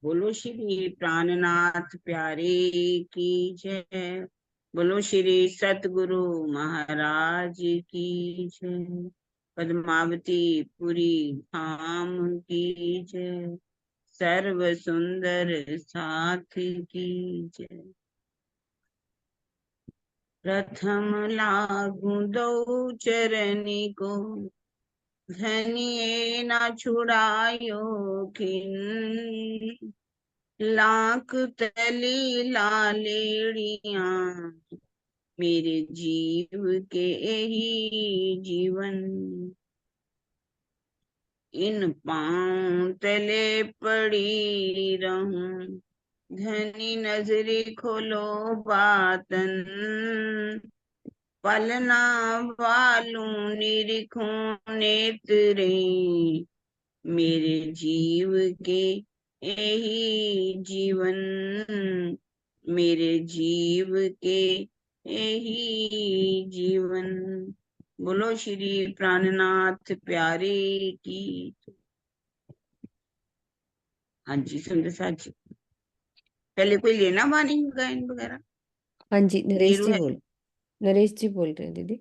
बोलो श्री प्राणनाथ प्यारे की जय। बोलो श्री सतगुरु महाराज की जय। पद्मावती पुरी धाम की जय। सर्व सुंदर साथ की जय। प्रथम लागू दो चरनी को, धनिये ना छुड़ायो खिन। लाख तली लालेड़िया, मेरे जीव के ही जीवन। इन पांव तले पड़ी रहूं, धनी नजरे खोलो बातन। पलना वालू निरीखूं नेत्रे, मेरे जीव के यही जीवन। मेरे जीव के यही जीवन। बोलो श्री प्राणनाथ प्यारे की। हाँ जी सुंदर साथ जी, पहले कोई लेना वाणी गायन वगैरह? हाँ जी, नीरू है? नरेश जी बोल रहे हैं दीदी।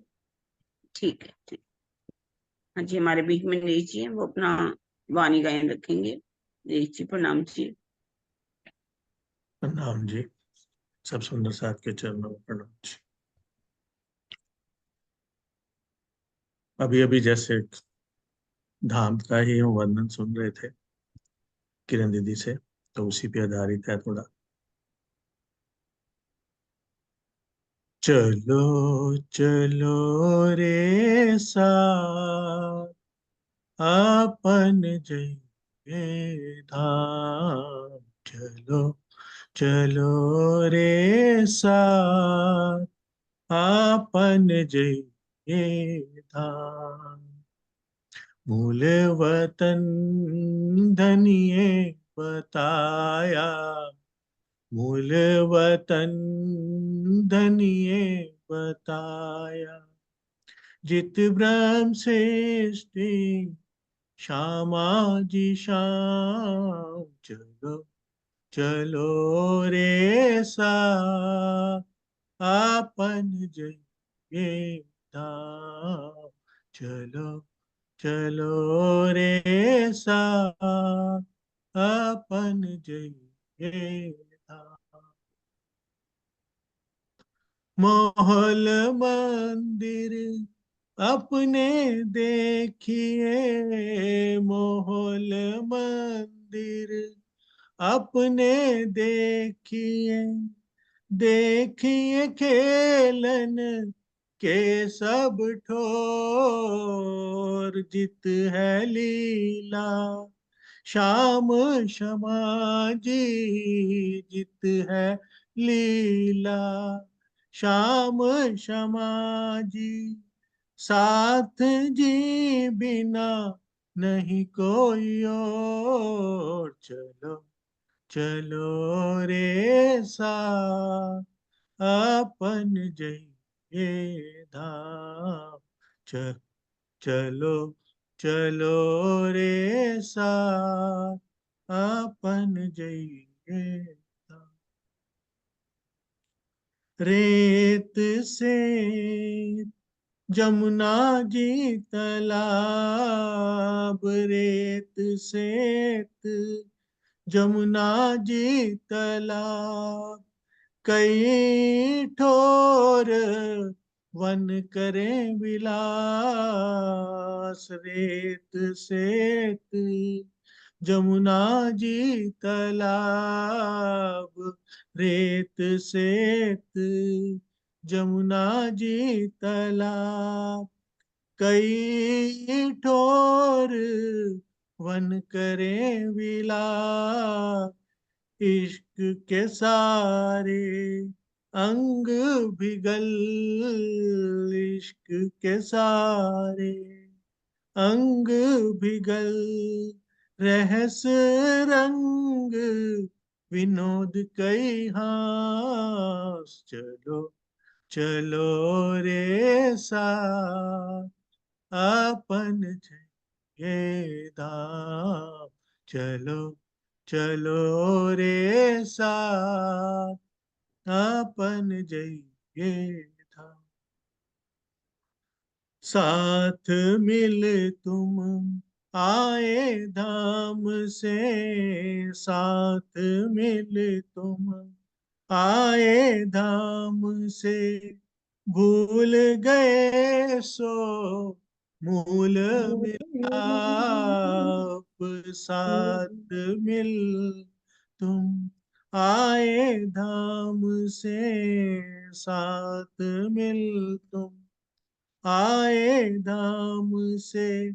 ठीक है ठीक। हाँ जी, हमारे बीच में नरेश जी हैं, वो अपना वाणी गायन रखेंगे। नरेश जी प्रणाम जी। प्रणाम जी। सब सुंदर साथ के चरणों में प्रणाम जी। अभी अभी जैसे धाम का ही हम वर्णन सुन रहे थे किरण दीदी से, तो उसी पे आधारित है थोड़ा। चलो चलो रे साथ, अपन जइए धाम। चलो चलो रे साथ, अपन जइए धाम। मूल वतन धनिये बताया, मूल वतन धनिये बताया। जित ब्रह्म श्रेष्ठी श्यामा जी श्याम। चलो चलो रे साथ, आपन जइए धाम। चलो चलो रे साथ, अपन जइए धाम। मोहल मंदिर अपने देखिए, मोहल मंदिर अपने देखिए। देखिए खेलन के सब ठोर, जित है लीला श्याम क्षमा जी। जित है लीला श्याम क्षमा जी। साथ जी बिना नहीं कोई और। चलो चलो रे साथ, अपन जइए धाम। चलो चलो रे साथ, अपन जइए धाम। रेत से जमुना जी तालाब, रेत से जमुना जी तालाब। कई ठोर वन करें विलास, रेत सेत जमुना जी तालाब। रेत सेत जमुना जी तालाब। कई ठोर वन करें विलास। इश्क के सारे अंग बिगल, इश्क के सारे अंग बिगल। रहस रंग विनोद कई हास। चलो चलो रे साथ, अपन जइए धाम। चलो चलो रे साथ अपन जइए धाम। साथ मिल तुम आए धाम से, साथ मिल तुम आए धाम से, भूल गए सो मूल मिलाप। साथ मिल तुम आए धाम से, साथ मिल तुम आए धाम से,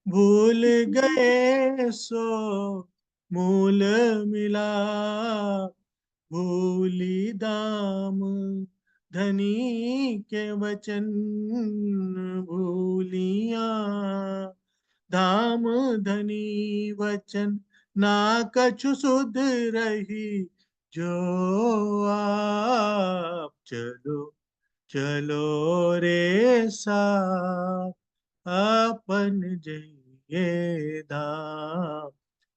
भूल गए सो मूल मिला। भूली दाम धनी के वचन, भूलिया धाम धनी वचन, ना कछु सुध रही जो आप। चलो चलो रे साथ अपन जइए धाम।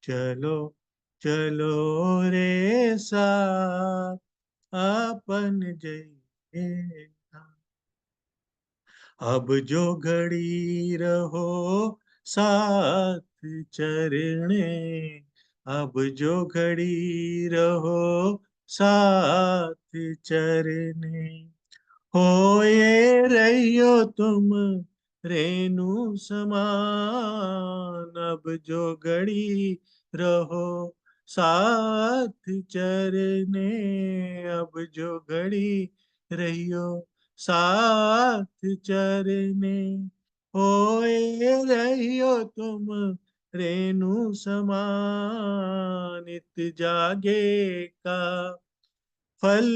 चलो चलो रे साथ अपन जइए धाम। अब जो घड़ी रहो साथ चरणे, अब जो घड़ी रहो साथ चरणे, होए रहियो तुम रेणु समान। अब जो घड़ी रहो साथ चरने, अब जो घड़ी रहियो साथ चरने, होए रहियो तुम रेणु समान। नित जागे का फल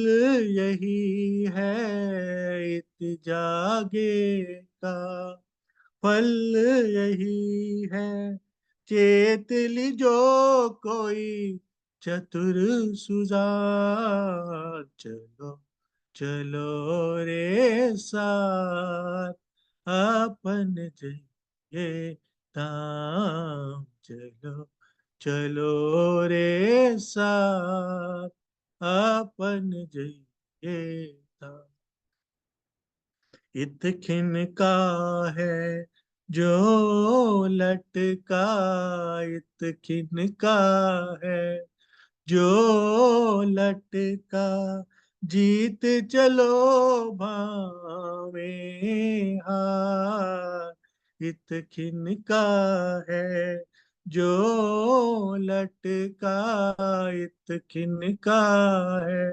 यही है, इत जागे का फल यही है। चेत लीजो कोई चतुर सुजान। चलो चलो रे साथ अपन जइए धाम। चलो चलो रे साथ अपन जइए धाम। इत खिनका है जो लटका, इत खिनका है जो लटका, जीत चलो भावे हार। इत खिनका है जो लटका, इत खिनका है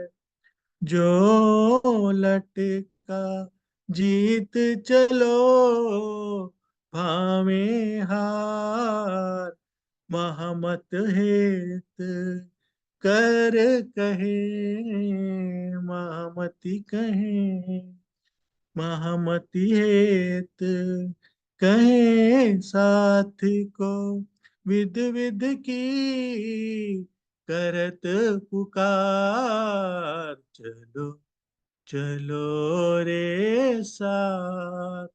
जो लटका, जीत चलो भावे हार। महमत हेत कर कहे, महमति कहे, महमति हेत कहे साथी को, विध विध की करत पुकार। चलो चलो रे साथ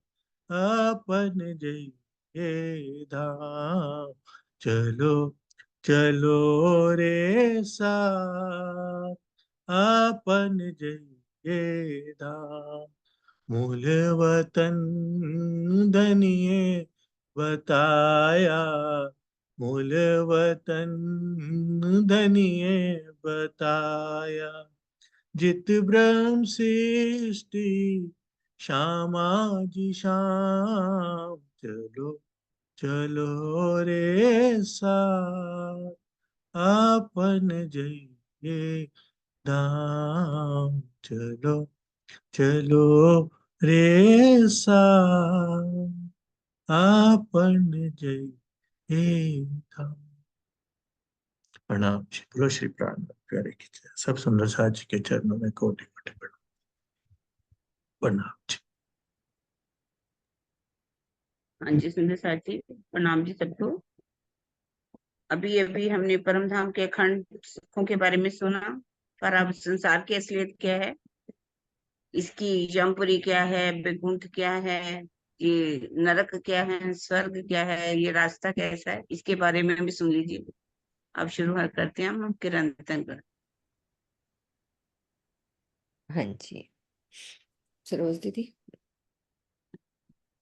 अपन जइए धाम। चलो चलो रे साथ अपन जइए धाम। मूल वतन धनिये बताया, मूल वतन धनिये बताया। जित ब्रह्म सृष्टि श्यामा जी श्याम। चलो चलो रे साथ अपन जइए धाम। चलो चलो रे साथ अपन जइए धाम। प्रणाम जी। बोलो श्री प्राणनाथ प्यारे की जय। सब सुंदर साथ जी के चरणों में कोटि कोटि प्रणाम जी। हाँ जी सुंदर साथी, प्रणाम जी सबको। अभी अभी हमने परम धाम के अखंड सुखों के बारे में सुना, पर अब संसार की असलियत क्या है, इसकी जमपुरी क्या है, वैकुंठ क्या है, ये नरक क्या है, स्वर्ग क्या है, ये रास्ता कैसा है, इसके बारे में भी सुन लीजिए। अब शुरुआत करते हैं हम किरंतन कर। हाँ जी, सरोज दीदी।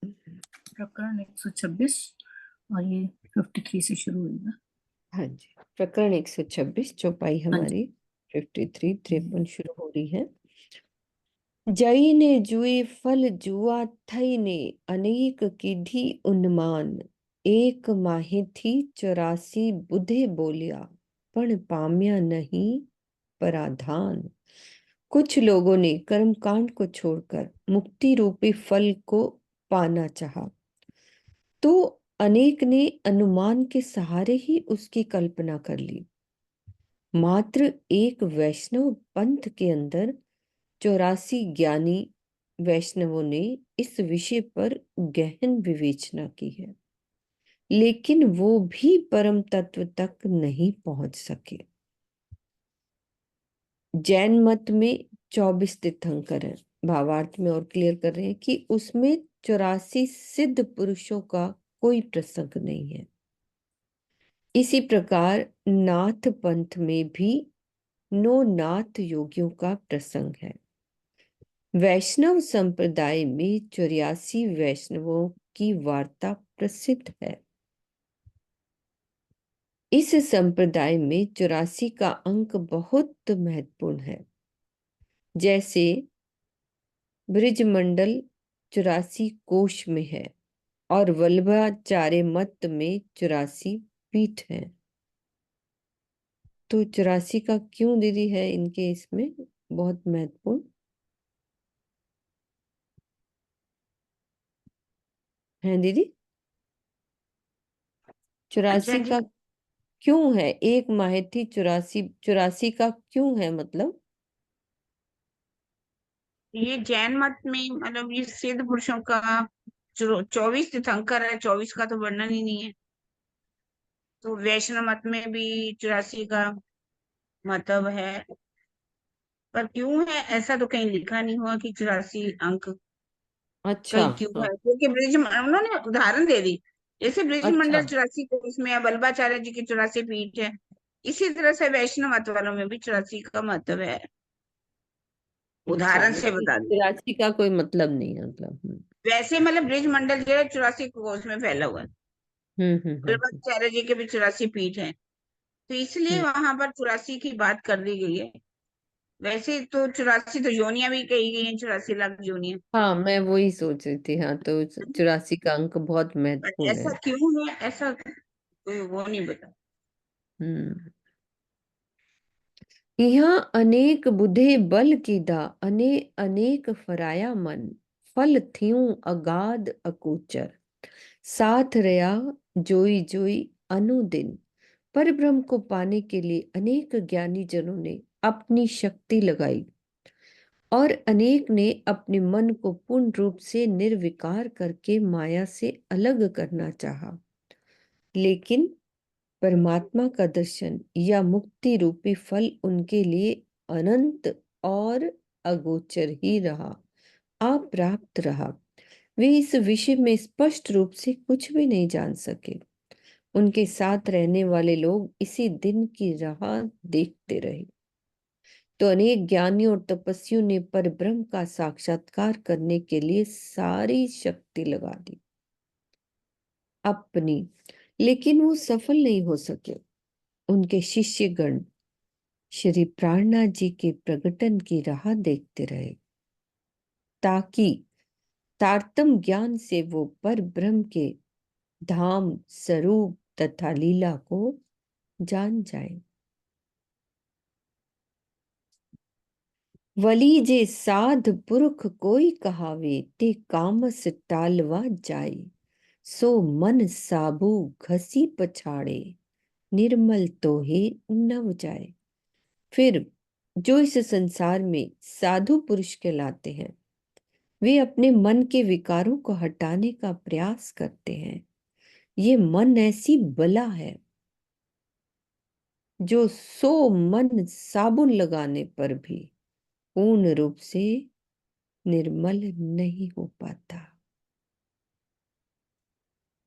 प्रकरण 126 और ये 53 से शुरू होगा। हाँ जी, प्रकरण 126 चौपाई हाँ जी। हमारी 53 53 शुरू हो रही है। जई ने जुए फल जुआ थई ने अनेक कीधी उन्मान, एक माहे थी 84 बुधे बोलिया, पण पाम्या नहीं पराधान। कुछ लोगों ने कर्मकांड को छोड़कर मुक्ति रूपी फल को पाना चाहा, तो अनेक ने अनुमान के सहारे ही उसकी कल्पना कर ली। मात्र एक वैष्णव पंथ के अंदर 84 ज्ञानी वैष्णवों ने इस विषय पर गहन विवेचना की है, लेकिन वो भी परम तत्व तक नहीं पहुंच सके। जैन मत में 24 तीर्थंकर हैं, भावार्थ में और क्लियर कर रहे हैं कि उसमें 84 सिद्ध पुरुषों का कोई प्रसंग नहीं है। इसी प्रकार नाथ पंथ में भी 9 नाथ योगियों का प्रसंग है। वैष्णव संप्रदाय में 84 वैष्णवों की वार्ता प्रसिद्ध है। इस संप्रदाय में 84 का अंक बहुत महत्वपूर्ण है। जैसे ब्रिजमंडल 84 कोश में है और वल्लभाचार्य मत में 84 पीठ है। तो 84 का क्यों दीदी है इनके इसमें बहुत महत्वपूर्ण है दीदी? 84 जी। का क्यों है? एक माहिती 84 का क्यों है मतलब? ये जैन मत में मतलब ये सिद्ध पुरुषों का 24 तीर्थंकर है, 24 का तो वर्णन ही नहीं है। तो वैष्णव मत में भी 84 का मतलब है, पर क्यों है ऐसा तो कहीं लिखा नहीं हुआ कि 84 अंक अच्छा। कहीं क्यों हाँ, है, क्योंकि उन्होंने उदाहरण दे दी। जैसे ब्रिज अच्छा। मंडल 84 को उसमें है, वल्लभाचार्य जी की 84 पीठ है, इसी तरह से वैष्णव मत वालों में भी 84 का महत्व है। अच्छा उदाहरण से मतलब बता दी। 83 का कोई मतलब नहीं है मतलब। वैसे मतलब ब्रिज मंडल जो है 84 कोस में फैला हुआ है। हम्म हम्म हम्म हम्म वल्लभाचार्य जी के भी 84 पीठ है, तो इसलिए हम्म। वहां पर 84 की बात कर दी गई है। वैसे तो 84 तो योनियां भी कही गई हैं, 84 लाख योनियां। हाँ, मैं वही सोच रही थी। हाँ, तो 84 का अंक बहुत बट महत्वपूर्ण है। ऐसा क्यों है, ऐसा कोई वो नहीं बता। हम्म। यहाँ अनेक बुधे बल कीधा अने अनेक फराया मन, फल थ्यूं अगाध अकूचर, साथ रया जोई जोई अनुदिन। पर ब्रह्म को पाने के लिए अनेक ज्ञानी जनों ने अपनी शक्ति लगाई और अनेक ने अपने मन को पूर्ण रूप से निर्विकार करके माया से अलग करना चाहा, लेकिन परमात्मा का दर्शन या मुक्ति रूपी फल उनके लिए अनंत और अगोचर ही रहा, अप्राप्त रहा। वे इस विषय में स्पष्ट रूप से कुछ भी नहीं जान सके। उनके साथ रहने वाले लोग इसी दिन की राह देखते रहे। तो अनेक ज्ञानियों और तपस्वियों ने पर ब्रह्म का साक्षात्कार करने के लिए सारी शक्ति लगा दी अपनी, लेकिन वो सफल नहीं हो सके। उनके शिष्यगण श्री प्राणनाथ जी के प्रकटन की राह देखते रहे, ताकि तारतम ज्ञान से वो पर ब्रह्म के धाम स्वरूप तथा लीला को जान जाए। वली जे साध पुरख कोई कहावे, ते कामस टालवा जाए, सो मन साबू घसी पछाड़े, निर्मल तो हे नव जाए। फिर जो इस संसार में साधु पुरुष कहलाते हैं, वे अपने मन के विकारों को हटाने का प्रयास करते हैं। ये मन ऐसी बला है जो 100 मन साबुन लगाने पर भी पूर्ण रूप से निर्मल नहीं हो पाता।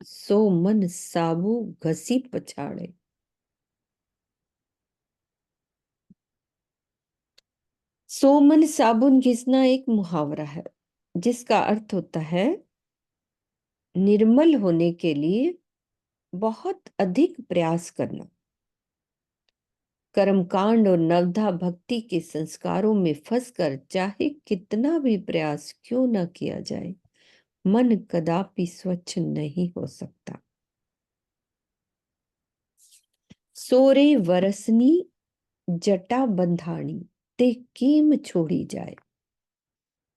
100 मन साबु घसी पछाड़े। सोमन साबुन घिसना एक मुहावरा है जिसका अर्थ होता है निर्मल होने के लिए बहुत अधिक प्रयास करना। कर्मकांड और नवधा भक्ति के संस्कारों में फंसकर चाहे कितना भी प्रयास क्यों न किया जाए, मन कदापि स्वच्छ नहीं हो सकता। सोरे वरसनी जटा बंधाणी ते कीम छोड़ी जाए,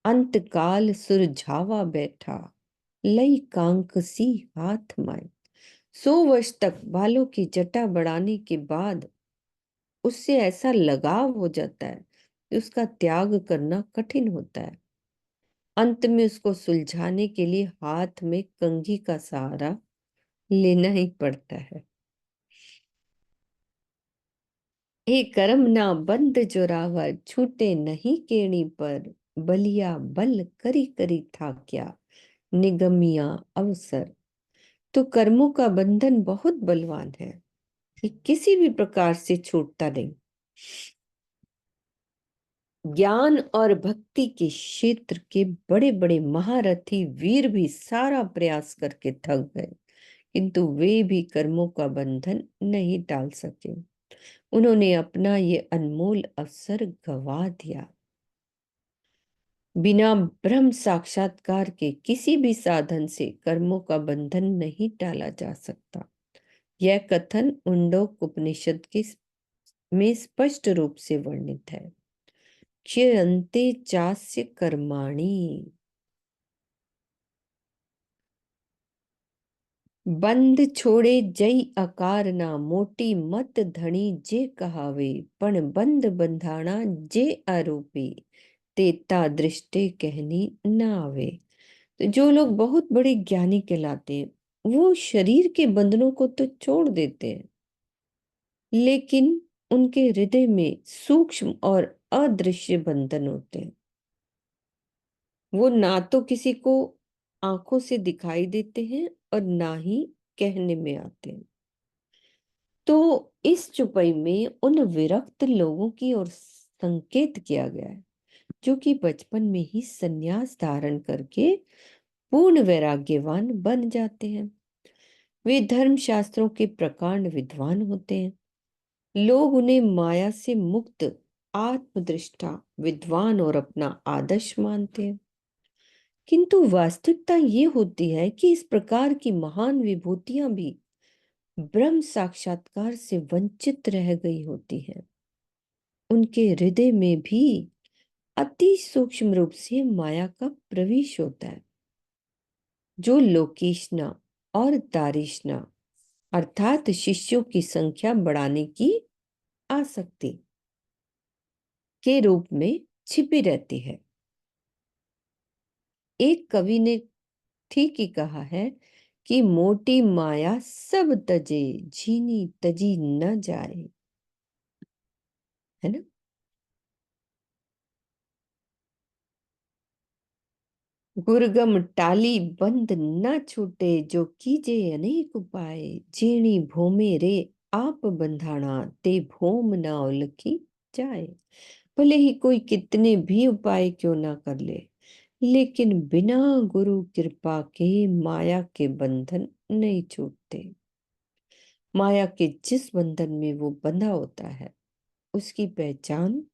अंत काल सुरझावा बैठा लई कांक सी हाथ माए। 100 वर्ष तक बालों की जटा बढ़ाने के बाद उससे ऐसा लगाव हो जाता है कि उसका त्याग करना कठिन होता है। अंत में उसको सुलझाने के लिए हाथ में कंघी का सहारा लेना ही पड़ता है। हे कर्म ना बंद जोरावर, छूटे नहीं केणी पर, बलिया बल करी करी था क्या, निगमिया अवसर। तो कर्मों का बंधन बहुत बलवान है, ये किसी भी प्रकार से छूटता नहीं। ज्ञान और भक्ति के क्षेत्र के बड़े बड़े महारथी वीर भी सारा प्रयास करके थक गए, किंतु वे भी कर्मों का बंधन नहीं टाल सके। उन्होंने अपना ये अनमोल अवसर गवा दिया। बिना ब्रह्म साक्षात्कार के किसी भी साधन से कर्मों का बंधन नहीं टाला जा सकता। यह कथन मुंडक उपनिषद के में स्पष्ट रूप से वर्णित है। क्षयन्ते चास्य कर्माणि, बंद छोड़े जई आकार ना, मोटी मत धनी जे कहावे, पण बंद बंधाना जे आरोपी, तेता दृष्टि कहनी न आवे। तो जो लोग बहुत बड़े ज्ञानी कहलाते हैं वो शरीर के बंधनों को तो छोड़ देते हैं, लेकिन उनके हृदय में सूक्ष्म और अदृश्य बंधन होते हैं। वो ना तो किसी को आंखों से दिखाई देते हैं और ना ही कहने में आते हैं। तो इस चुपई में उन विरक्त लोगों की ओर संकेत किया गया है जो कि बचपन में ही संन्यास धारण करके पूर्ण वैराग्यवान बन जाते हैं। वे धर्म शास्त्रों के प्रकांड विद्वान होते हैं। लोग उन्हें माया से मुक्त आत्मदृष्टा विद्वान और अपना आदर्श मानते हैं, किंतु वास्तविकता ये होती है कि इस प्रकार की महान विभूतियां भी ब्रह्म साक्षात्कार से वंचित रह गई होती हैं। उनके हृदय में भी अति सूक्ष्म रूप से माया का प्रवेश होता है, जो लोकेशना और दारिशना अर्थात शिष्यों की संख्या बढ़ाने की आसक्ति के रूप में छिपी रहती है। एक कवि ने ठीक ही कहा है कि मोटी माया सब तजे, झीनी तजी न जाए, है ना। गुरगम टाली बंद न छूटे, जो कीजे अनेक उपाय, जीणी भोमे रे आप बंधाना, ते भोम न उलखी जाए। भले ही कोई कितने भी उपाय क्यों ना कर ले, लेकिन बिना गुरु कृपा के माया के बंधन नहीं छूटते। माया के जिस बंधन में वो बंधा होता है उसकी पहचान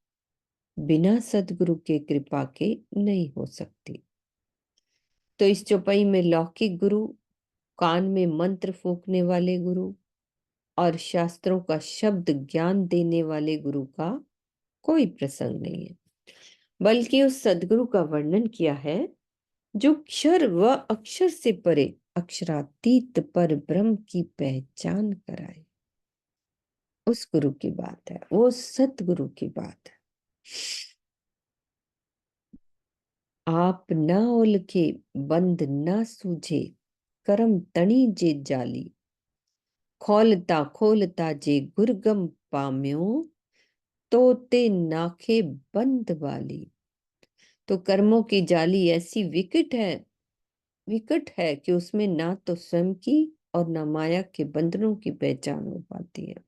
बिना सदगुरु के कृपा के नहीं हो सकती। तो इस चौपाई में लौकिक गुरु, कान में मंत्र फूंकने वाले गुरु और शास्त्रों का शब्द ज्ञान देने वाले गुरु का कोई प्रसंग नहीं है, बल्कि उस सदगुरु का वर्णन किया है जो क्षर व अक्षर से परे अक्षरातीत पर ब्रह्म की पहचान कराए। उस गुरु की बात है, वो सतगुरु की बात है। आप न उलखे बंद न सूझे, करम तणी जे जाली, खोलता खोलता जे गुरगम पाम्यो, तो ते नाखे बंद वाली। तो कर्मों की जाली ऐसी विकट है कि उसमें ना तो स्वयं की और ना माया के बंधनों की पहचान हो पाती है।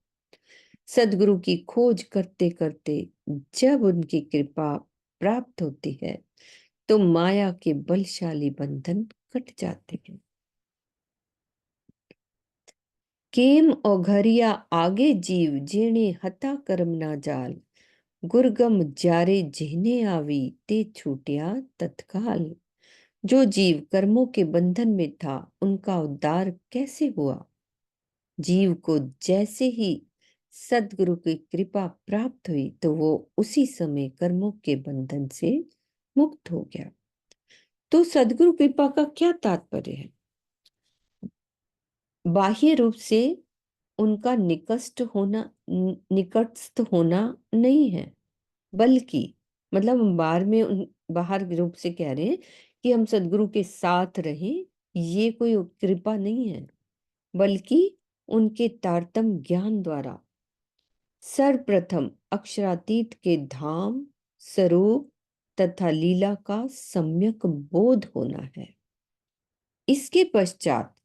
सदगुरु की खोज करते करते जब उनकी कृपा प्राप्त होती है तो माया के बलशाली बंधन कट जाते हैं। केम औघरिया आगे जीव जेणे हता कर्म ना जाल, गुरगम जारे जिहने आवी ते छूटिया तत्काल। जो जीव कर्मों के बंधन में था उनका उद्धार कैसे हुआ? जीव को जैसे ही सदगुरु की कृपा प्राप्त हुई तो वो उसी समय कर्मों के बंधन से मुक्त हो गया। तो सदगुरु कृपा का क्या तात्पर्य है? बाह्य रूप से उनका निकटस्थ होना नहीं है, बल्कि मतलब हम बाहर रूप से कह रहे हैं कि हम सदगुरु के साथ रहें, ये कोई कृपा नहीं है, बल्कि उनके तारतम ज्ञान द्वारा सर्वप्रथम अक्षरातीत के धाम, स्वरूप तथा लीला का सम्यक बोध होना है। इसके पश्चात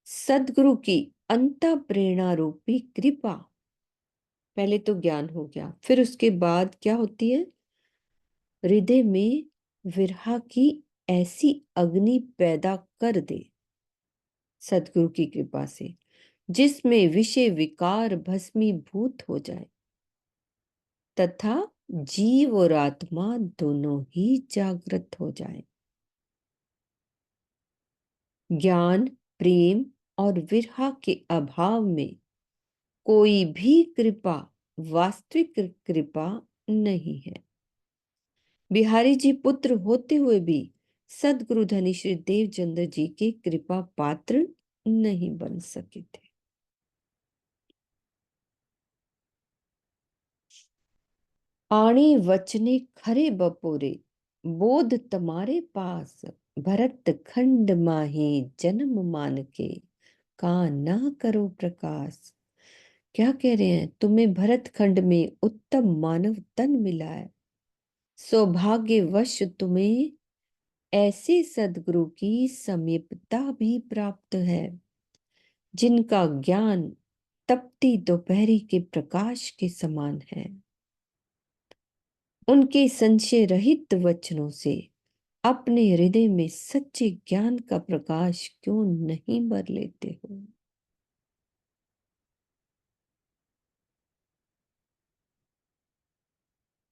सदगुरु की अंत प्रेरणा रूपी कृपा, पहले तो ज्ञान हो गया, फिर उसके बाद क्या होती है? हृदय में विरह की ऐसी अग्नि पैदा कर दे सदगुरु की कृपा से, जिसमें विषय विकार भस्मीभूत हो जाए तथा जीव और आत्मा दोनों ही जागृत हो जाए। ज्ञान, प्रेम और विरह के अभाव में कोई भी कृपा वास्तविक कृपा नहीं है। बिहारी जी पुत्र होते हुए भी सदगुरु धनी श्री देवचंद्र जी के कृपा पात्र नहीं बन सके थे। आणे वचने खरे बपोरे, बोध तुम्हारे पास, भरत खंड माहे जन्म मान के, का ना करो प्रकाश। क्या कह रहे हैं? तुम्हें भरत खंड में उत्तम मानव तन मिला है, सौभाग्यवश तुम्हें ऐसे सदगुरु की समीपता भी प्राप्त है, जिनका ज्ञान तपती दोपहरी के प्रकाश के समान है। उनके संशय रहित वचनों से अपने हृदय में सच्चे ज्ञान का प्रकाश क्यों नहीं भर लेते हो?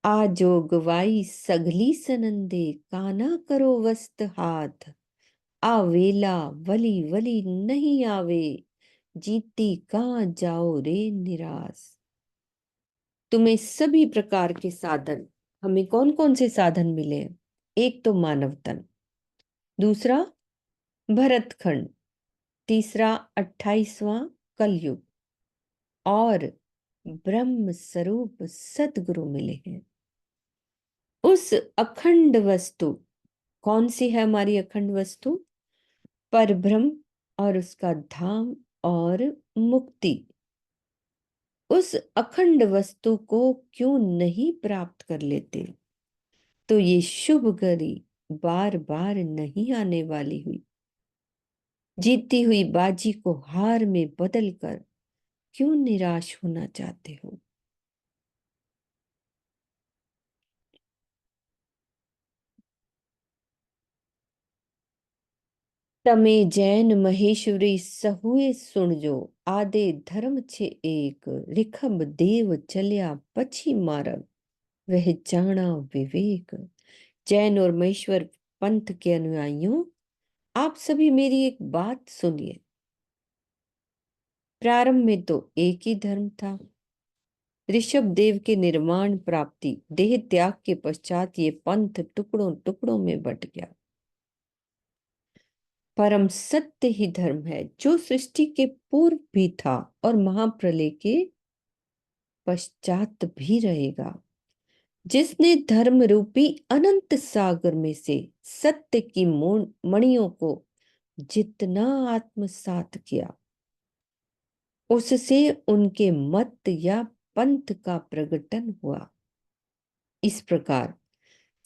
आजो गवाई सगली सनंदे, काना करो वस्त हाथ, आवेला वली वली नहीं आवे, जीती कहाँ जाओ रे निराश। तुम्हें सभी प्रकार के साधन, हमें कौन कौन से साधन मिले? एक तो मानव तन, दूसरा भरतखंड, तीसरा 28वां कलयुग, और ब्रह्म स्वरूप सदगुरु मिले हैं। उस अखंड वस्तु, कौन सी है हमारी अखंड वस्तु? परब्रह्म और उसका धाम और मुक्ति। उस अखंड वस्तु को क्यों नहीं प्राप्त कर लेते? तो ये शुभ घड़ी बार बार नहीं आने वाली हुई। जीती हुई बाजी को हार में बदलकर क्यों निराश होना चाहते हो? तमे जैन महेश्वरी सहुए सुनजो, आदे धर्म छे एक, रिखब देव चलिया पछी मार्ग, वह जाना विवेक। जैन और महेश्वर पंथ के अनुयायियों, आप सभी मेरी एक बात सुनिए। प्रारंभ में तो एक ही धर्म था। ऋषभ देव के निर्माण प्राप्ति, देह त्याग के पश्चात ये पंथ टुकड़ों टुकड़ों में बट गया। परम सत्य ही धर्म है, जो सृष्टि के पूर्व भी था और महाप्रलय के पश्चात भी रहेगा। जिसने धर्म रूपी अनंत सागर में से सत्य की मणियों को जितना आत्मसात किया, उससे उनके मत या पंथ का प्रकटन हुआ। इस प्रकार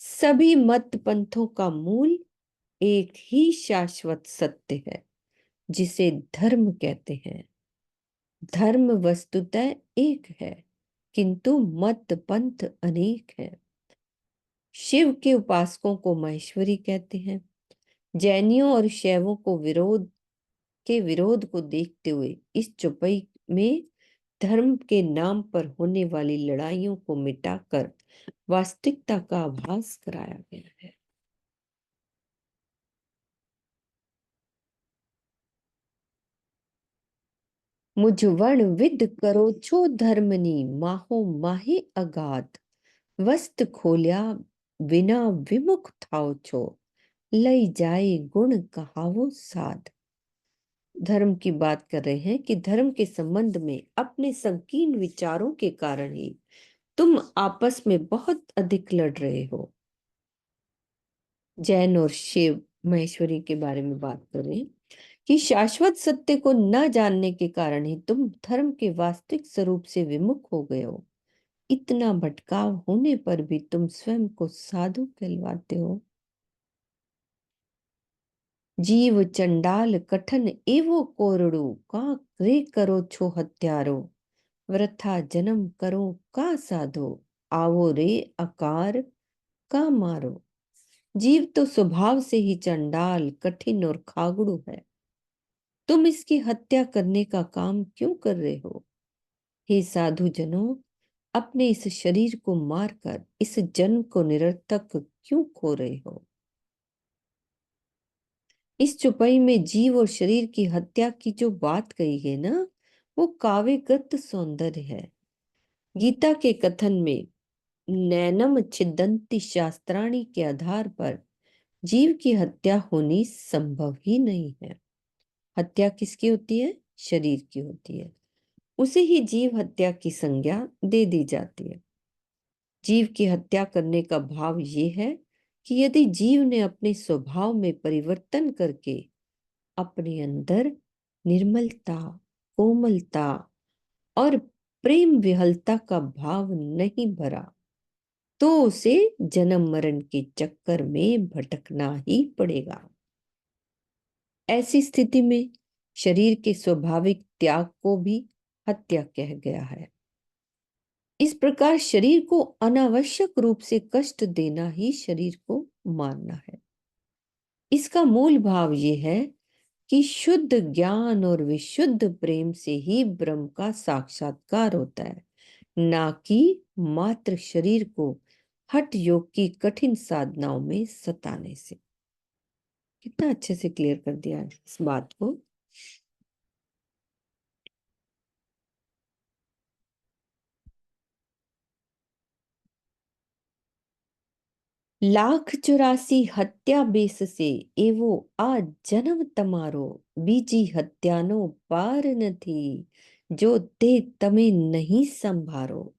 सभी मत पंथों का मूल एक ही शाश्वत सत्य है, जिसे धर्म कहते हैं। धर्म वस्तुतः एक है, किंतु मत पंथ अनेक है। शिव के उपासकों को महेश्वरी कहते हैं। जैनियों और शैवों को विरोध को देखते हुए इस चौपाई में धर्म के नाम पर होने वाली लड़ाइयों को मिटाकर वास्तविकता का आभास कराया गया है। मुझ वर्ण विद करो छो धर्मनी, माहो माहे अगाध, वस्त खोल्या बिना विमुख थाओ छो, लई जाए गुण कहावो साध। धर्म की बात कर रहे हैं कि धर्म के संबंध में अपने संकीर्ण विचारों के कारण ही तुम आपस में बहुत अधिक लड़ रहे हो। जैन और शिव महेश्वरी के बारे में बात कर रहे हैं कि शाश्वत सत्य को न जानने के कारण ही तुम धर्म के वास्तविक स्वरूप से विमुख हो गए हो। इतना भटकाव होने पर भी तुम स्वयं को साधु कहलवाते हो। जीव चंडाल कठन एवो कोरड़ू, का रे करो छो हत्यारो, वृथा जन्म करो का साधो, आवो रे अकार का मारो। जीव तो स्वभाव से ही चंडाल, कठिन और खागड़ू है। तुम इसकी हत्या करने का काम क्यों कर रहे हो? हे साधु जनों, अपने इस शरीर को मारकर इस जन्म को निरर्थक क्यों खो रहे हो? इस चौपाई में जीव और शरीर की हत्या की जो बात कही है ना, वो काव्यगत सौंदर्य है। गीता के कथन में नैनम छिदन्ति शास्त्राणी के आधार पर जीव की हत्या होनी संभव ही नहीं है। हत्या किसकी होती है? शरीर की होती है। उसे ही जीव हत्या की संज्ञा दे दी जाती है। जीव की हत्या करने का भाव ये है कि यदि जीव ने अपने स्वभाव में परिवर्तन करके अपने अंदर निर्मलता, कोमलता और प्रेम विहलता का भाव नहीं भरा, तो उसे जन्म मरण के चक्कर में भटकना ही पड़ेगा। ऐसी स्थिति में शरीर के स्वाभाविक त्याग को भी हत्या कहा गया है। इस प्रकार शरीर को अनावश्यक रूप से कष्ट देना ही शरीर को मारना है। इसका मूल भाव ये है कि शुद्ध ज्ञान और विशुद्ध प्रेम से ही ब्रह्म का साक्षात्कार होता है, ना कि मात्र शरीर को हठ योग की कठिन साधनाओं में सताने से। कितना अच्छे से क्लियर कर दिया है इस बात को। लाख 84 हत्या बेस से एवो आ जन्म तमारो, बीजी हत्यानो पार न थी, जो ते तमे नहीं संभारो।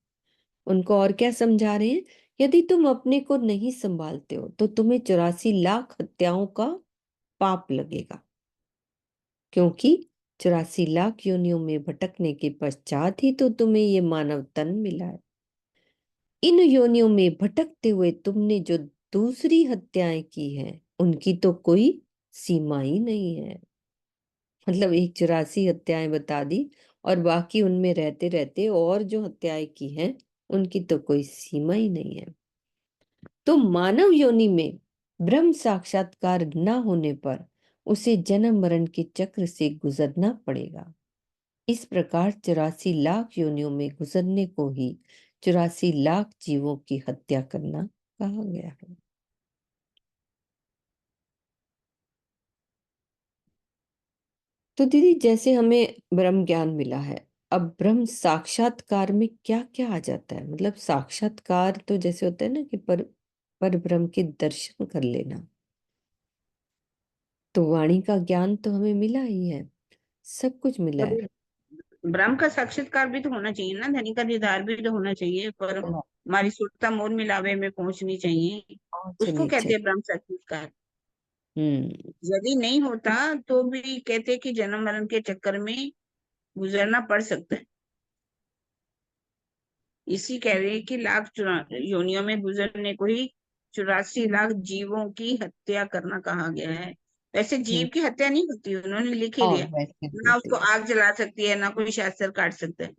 उनको और क्या समझा रहे हैं? यदि तुम अपने को नहीं संभालते हो तो तुम्हें 84 लाख हत्याओं का पाप लगेगा, क्योंकि 84 लाख योनियों में भटकने के पश्चात ही तो तुम्हें ये मानव तन मिला है। इन योनियों में भटकते हुए तुमने जो दूसरी हत्याएं की हैं, उनकी तो कोई सीमा ही नहीं है। मतलब एक 84 हत्याएं बता दी और बाकी उनमें रहते रहते और जो हत्याएं की हैं, उनकी तो कोई सीमा ही नहीं है। तो मानव योनि में ब्रह्म साक्षात्कार न होने पर उसे जन्म मरण के चक्र से गुजरना पड़ेगा। इस प्रकार 84 लाख योनियों में गुजरने को ही 84 लाख जीवों की हत्या करना कहा गया है। तो दीदी, जैसे हमें ब्रह्म ज्ञान मिला है, अब ब्रह्म साक्षात्कार में क्या क्या आ जाता है? मतलब साक्षात्कार तो जैसे होता है ना कि पर ब्रह्म के दर्शन कर लेना। तो वाणी का ज्ञान तो हमें मिला ही है, सब कुछ मिला है। ब्रह्म का साक्षात्कार भी तो होना चाहिए ना, धनी का दीदार भी तो होना चाहिए, पर हमारी सुरता मोल मिलावे में पहुंचनी चाहिए, उसको कहते नीचे। हैं ब्रह्म साक्षात्कार। हम्म। यदि नहीं होता तो भी कहते कि जन्म मरण के चक्कर में गुजरना पड़ सकता है। इसी कह रहे हैं कि लाख योनियों में गुजरने को ही 84 लाख जीवों की हत्या करना कहा गया है। वैसे जीव की हत्या नहीं होती, उन्होंने लिख ही हाँ, दिया, वैसे ना उसको होती है। आग जला सकती है, ना कोई शास्त्र काट सकता है,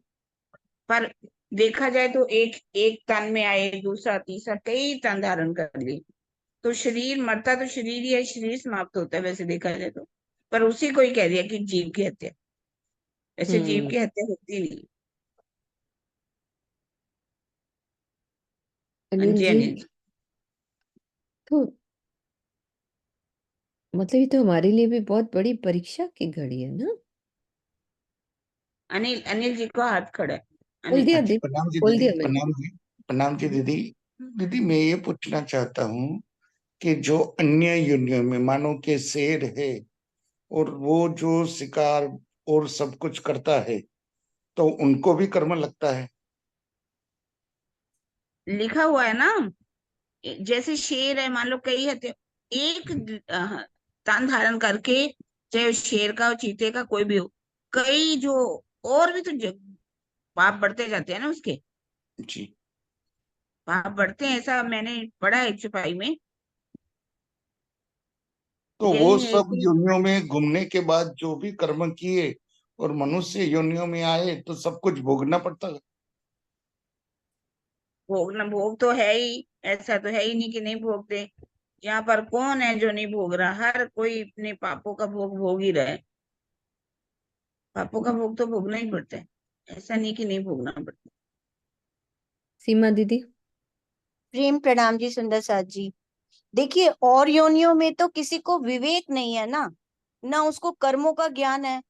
पर देखा जाए तो एक एक तन में आए, दूसरा तीसरा कई तन धारण कर लिए, तो शरीर मरता तो शरीर ही है, शरीर समाप्त होता है वैसे देखा जाए तो। पर उसी को ही कह दिया कि जीव की हत्या। ऐसे जीव की हत्या होती नहीं। हाँ अनिल जी जी, अनिल जी। तो मतलब ये तो हमारे लिए भी बहुत बड़ी परीक्षा की घड़ी है ना। अनिल अनिल जी को हाथ खड़ा है। बोल अनिल। दिया अच्छा, दीदी, प्रणाम जी बोल दीदी, दिया मैंने। प्रणाम जी। प्रणाम जी दीदी। दीदी, मैं ये पूछना चाहता हूँ कि जो अन्य योनियों में मानो के शेर है और वो जो शिकार और सब कुछ करता है, तो उनको भी कर्म लगता है? लिखा हुआ है ना, जैसे शेर है, मान लो कई हत्या, एक तन धारण करके, चाहे वो शेर का हो, चीते का, कोई भी हो, कई जो और भी तो पाप बढ़ते जाते हैं ना उसके। जी। पाप बढ़ते हैं, ऐसा मैंने पढ़ा है छुपाई में। तो वो यही है सब कि योनियों में घूमने के बाद जो भी कर्म किए और मनुष्य योनियों में आए तो सब कुछ भोगना पड़ता है। भोग तो है ही, ऐसा तो है ही नहीं कि नहीं भोगते। यहाँ पर कौन है जो नहीं भोग रहा, हर कोई अपने पापों का भोग भोग ही रहा है। पापों का भोग तो भोगना ही पड़ता है, ऐसा नहीं कि नहीं भोगना पड़ता। सीमा दीदी। प्रेम प्रणाम जी, सुंदर साथ जी। देखिए, और योनियों में तो किसी को विवेक नहीं है ना, ना उसको कर्मों का ज्ञान है।